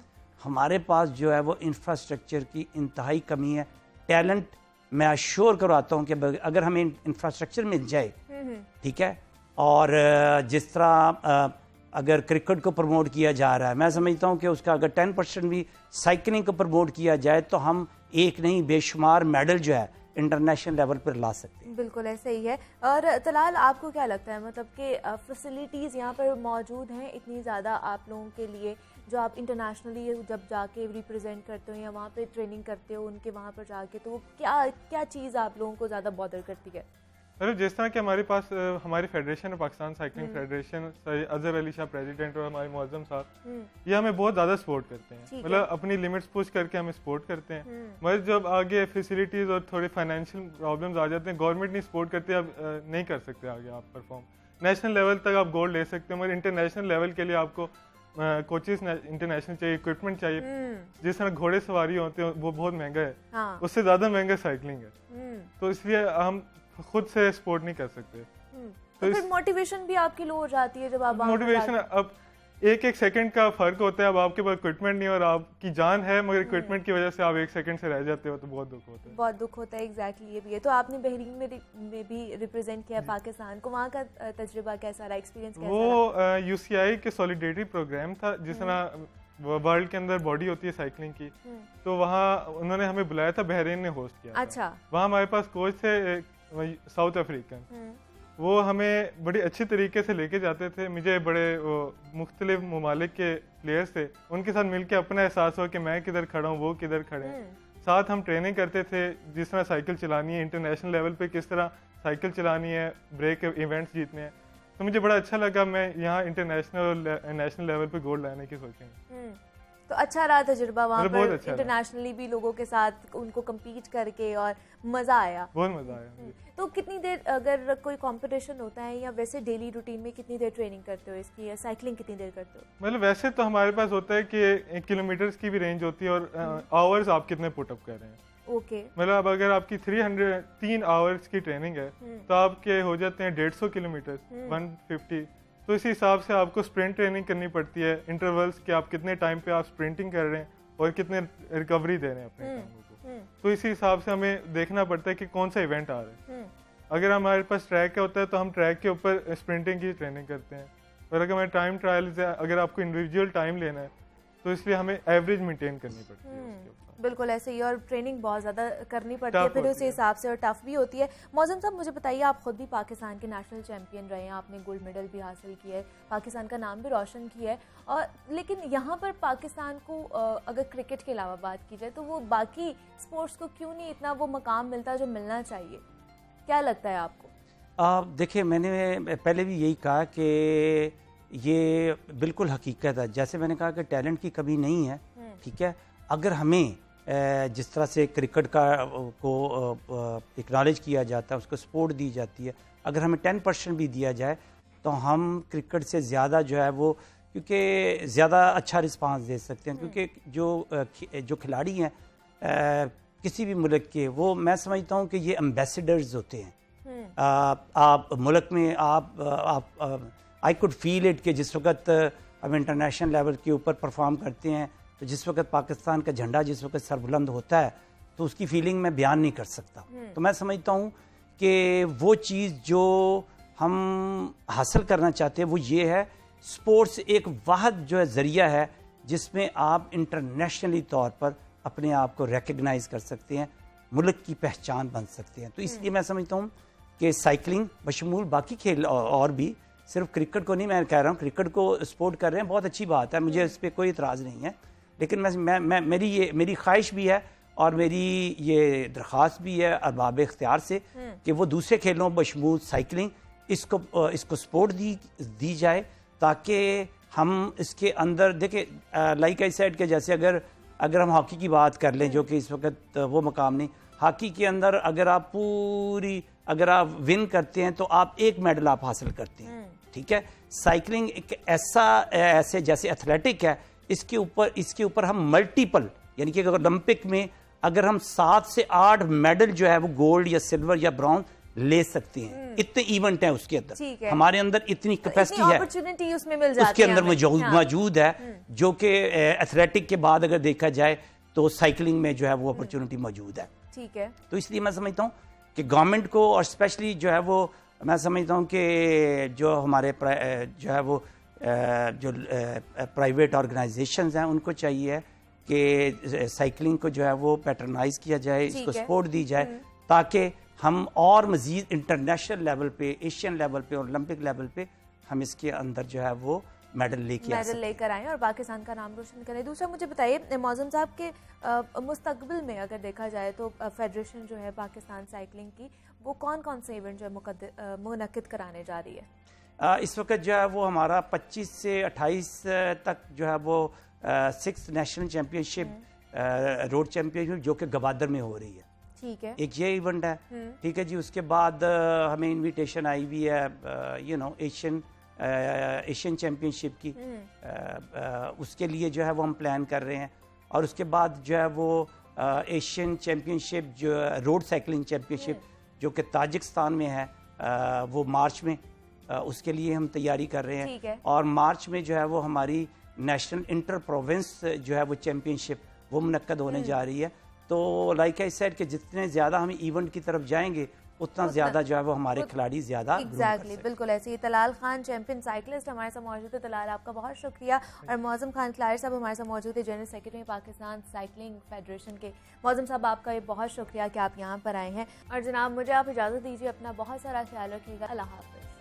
हमारे पास जो है वो इंफ्रास्ट्रक्चर की इंतहाई कमी है। टैलेंट मैं अश्योर करवाता हूँ कि अगर हमें इंफ्रास्ट्रक्चर मिल जाए, ठीक है, और जिस तरह अगर क्रिकेट को प्रमोट किया जा रहा है, मैं समझता हूँ कि उसका अगर 10% भी साइकिलिंग को प्रमोट किया जाए, तो हम एक नहीं बेशुमार मेडल जो है इंटरनेशनल लेवल पर ला सकते हैं। बिल्कुल ऐसे ही है। और तलाल, आपको क्या लगता है, मतलब कि फैसिलिटीज़ यहाँ पर मौजूद हैं इतनी ज़्यादा आप लोगों के लिए, जो आप इंटरनेशनली जब जाके रिप्रेजेंट करते हो या वहाँ पे ट्रेनिंग करते हो उनके वहाँ पर जाके, तो वो क्या क्या चीज़ आप लोगों को ज़्यादा बॉदर करती है? मतलब जिस तरह कि हमारे पास हमारी फेडरेशन है, Pakistan cycling federation, Azhar Ali Shah president और हमारे मुअज्जम साहब, ये हमें बहुत ज़्यादा सपोर्ट करते हैं। मतलब अपनी लिमिट्स पुश करके हमें सपोर्ट करते हैं। मगर जब आगे फैसिलिटीज़ और थोड़ी फाइनेंशियल प्रॉब्लम्स आ जाते हैं, गवर्नमेंट नहीं सपोर्ट करती, अब नहीं कर सकते आगे आप परफॉर्म। नेशनल लेवल तक आप गोल्ड ले सकते हैं, मगर इंटरनेशनल लेवल के लिए आपको कोचेस इंटरनेशनल चाहिए, इक्विपमेंट चाहिए। जिस तरह घोड़े सवारी होते हैं वो बहुत महंगा है, हाँ। उससे ज़्यादा महंगा साइकिलिंग है। तो इसलिए हम खुद से सपोर्ट नहीं कर सकते। तो फिर मोटिवेशन भी आपकी लो हो जाती है जब आप मोटिवेशन अब एक सेकंड का फर्क होता है। अब आपके पास इक्विपमेंट नहीं और आपकी जान है, मगर इक्विपमेंट की वजह से आप 1 सेकंड से रह जाते हो, तो बहुत दुख होता है। बहुत दुख होता है, एग्जैक्टली ये भी है। तो आपने बहरीन में भी रिप्रेजेंट किया पाकिस्तान को, वहाँ का तजुर्बा कैसा रहा, एक्सपीरियंस कैसा रहा? वो यूसीआई के सॉलिडेरिटी प्रोग्राम था, जिस तरह वर्ल्ड के अंदर बॉडी होती है साइकिलिंग की, तो वहाँ उन्होंने हमें बुलाया था, बहरीन ने होस्ट किया। अच्छा। वहाँ हमारे पास कोच थे साउथ अफ्रीकन, वो हमें बड़ी अच्छी तरीके से लेके जाते थे। मुझे बड़े मुख्तलिफ ममालिक के प्लेयर्स थे, उनके साथ मिलके अपना एहसास हुआ कि मैं किधर खड़ा हूँ, वो किधर खड़े हैं। साथ हम ट्रेनिंग करते थे, जिस तरह साइकिल चलानी है, इंटरनेशनल लेवल पे किस तरह साइकिल चलानी है, ब्रेक इवेंट्स जीतने हैं। तो मुझे बड़ा अच्छा लगा, मैं यहाँ इंटरनेशनल और नेशनल लेवल पे गोल्ड लाने की सोचें। तो अच्छा रहा तजुर्बा वहाँ पर, अच्छा इंटरनेशनली भी लोगों के साथ उनको कम्पीट करके, और मज़ा आया, बहुत मज़ा आया। तो कितनी देर, अगर कोई कंपटीशन होता है या वैसे डेली रूटीन में कितनी देर ट्रेनिंग करते हो इसकी, या साइकिलिंग कितनी देर करते हो? मतलब वैसे तो हमारे पास होता है कि 1 किलोमीटर की भी रेंज होती है, और आवर्स आप कितने पुटअप कर रहे हैं। ओके। मतलब अगर आपकी 3 आवर्स की ट्रेनिंग है, तो आपके हो जाते हैं 150 किलोमीटर, 150। तो इसी हिसाब से आपको स्प्रिंट ट्रेनिंग करनी पड़ती है, इंटरवल्स कि आप कितने टाइम पे आप स्प्रिंटिंग कर रहे हैं और कितने रिकवरी दे रहे हैं अपने टांगों को। तो इसी हिसाब से हमें देखना पड़ता है कि कौन सा इवेंट आ रहा है। अगर हमारे पास ट्रैक होता है तो हम ट्रैक के ऊपर स्प्रिंटिंग की ट्रेनिंग करते हैं, और अगर हमें टाइम ट्रायल से अगर आपको इंडिविजुअल टाइम लेना है, तो इसलिए हमें एवरेज मेंटेन करनी पड़ती है उसके ऊपर। बिल्कुल ऐसे ही, और ट्रेनिंग बहुत ज़्यादा करनी पड़ती है फिर उस हिसाब से, और टफ भी होती है। मौजम साहब, मुझे बताइए, आप खुद भी पाकिस्तान के नेशनल चैंपियन रहे हैं, आपने गोल्ड मेडल भी हासिल किया है, पाकिस्तान का नाम भी रोशन किया है, और लेकिन यहाँ पर पाकिस्तान को अगर क्रिकेट के अलावा बात की जाए तो वो बाकी स्पोर्ट्स को क्यों नहीं इतना वो मकाम मिलता जो मिलना चाहिए? क्या लगता है आपको? देखिए, मैंने पहले भी यही कहा कि ये बिल्कुल हकीकत है। जैसे मैंने कहा कि टैलेंट की कमी नहीं है, ठीक है। अगर हमें जिस तरह से क्रिकेट को एक्नॉलेज किया जाता है, उसको सपोर्ट दी जाती है, अगर हमें 10% भी दिया जाए तो हम क्रिकेट से ज़्यादा जो है वो, क्योंकि ज़्यादा अच्छा रिस्पांस दे सकते हैं। क्योंकि जो खिलाड़ी हैं किसी भी मुल्क के, वो मैं समझता हूँ कि ये एम्बेसडर्स होते हैं। आप मुल्क में आप आई कुड फील इट कि जिस वक्त हम इंटरनेशनल लेवल के ऊपर परफॉर्म करते हैं, तो जिस वक्त पाकिस्तान का झंडा जिस वक्त सरबुलंद होता है, तो उसकी फीलिंग मैं बयान नहीं कर सकता। तो मैं समझता हूँ कि वो चीज़ जो हम हासिल करना चाहते हैं वो ये है, स्पोर्ट्स एक वाहद जो है ज़रिया है जिसमें आप इंटरनेशनली तौर पर अपने आप को रिकग्नाइज कर सकते हैं, मुल्क की पहचान बन सकते हैं। तो इसलिए मैं समझता हूँ कि साइकिलिंग बशमूल बाकी खेल और भी, सिर्फ क्रिकेट को नहीं मैं कह रहा हूँ, क्रिकेट को सपोर्ट कर रहे हैं, बहुत अच्छी बात है, मुझे इस पर कोई इतराज़ नहीं है। लेकिन मैं मेरी ख्वाहिश भी है और मेरी ये दरख्वास्त भी है अरबाब इख्तियार से कि वो दूसरे खेलों बशमूल साइकिलिंग इसको सपोर्ट दी जाए, ताकि हम इसके अंदर देखें, लाइक आई सेड के जैसे अगर हम हॉकी की बात कर लें, जो कि इस वक्त वो मकाम नहीं, हॉकी के अंदर अगर आप विन करते हैं तो आप 1 मेडल आप हासिल करते हैं, ठीक है। साइकिलिंग एक ऐसे जैसे एथलेटिक है, इसके ऊपर हम मल्टीपल, यानी कि ओलंपिक में अगर हम 7 से 8 मेडल जो है वो गोल्ड या सिल्वर या ब्रॉन्ज ले सकते हैं, इतने इवेंट हैं उसके अंदर, हमारे अंदर इतनी कैपेसिटी है, अपॉर्चुनिटी उसमें मिल जाती उसके अंदर मौजूद है, जो कि एथलेटिक के बाद अगर देखा जाए तो साइकिलिंग में जो है वो अपॉर्चुनिटी मौजूद है, ठीक है। तो इसलिए मैं समझता हूँ कि गवर्नमेंट को, और स्पेशली जो है वो मैं समझता हूँ कि जो हमारे जो है वो जो प्राइवेट ऑर्गेनाइजेशंस हैं, उनको चाहिए कि साइकिलिंग को जो है वो पैटर्नाइज किया जाए, इसको सपोर्ट दी जाए, ताकि हम और मज़ीद इंटरनेशनल लेवल पे, एशियन लेवल पे और ओलंपिक लेवल पे हम इसके अंदर जो है वो मेडल लेकर आएँ और पाकिस्तान का नाम रोशन करें। दूसरा मुझे बताइए मौज़म साहब के मुस्तकबिल में अगर देखा जाए तो फेडरेशन जो है पाकिस्तान साइकिलिंग की वो कौन कौन से इवेंट जो है मुनक्किद कराने जा रही है? इस वक्त जो है वो हमारा 25 से 28 तक जो है वो 6th national championship road championship जो कि गवादर में हो रही है। ठीक है, एक ये इवेंट है। ठीक है जी। उसके बाद हमें इनविटेशन आई हुई है एशियन चैम्पियनशिप की, उसके लिए जो है वो हम प्लान कर रहे हैं। और उसके बाद जो है वो एशियन चैम्पियनशिप जो रोड साइकिलिंग चैम्पियनशिप जो कि ताजिकिस्तान में है, वो मार्च में, उसके लिए हम तैयारी कर रहे हैं। और मार्च में जो है वो हमारी नेशनल इंटर प्रोविंस जो है वो चैम्पियनशिप वो मुनक्कद होने जा रही है। तो लाइक आई सेड कि जितने ज़्यादा हम इवेंट की तरफ जाएंगे उतना ज़्यादा जो है वो हमारे खिलाड़ी ज़्यादा एग्जैक्टली बिल्कुल ऐसे ही। तलाल खान चैंपियन साइकिलिस्ट हमारे साथ मौजूद है। तलाल आपका बहुत शुक्रिया। और मौज़म खान खिलाड़ी साहब हमारे साथ मौजूद है, general secretary Pakistan cycling federation के। मौज़म साहब आपका ये बहुत शुक्रिया कि आप यहाँ पर आए हैं। और जनाब मुझे आप इजाज़त दीजिए, अपना बहुत सारा ख्याल रखिएगा। अल्लाह हाफ़िज़।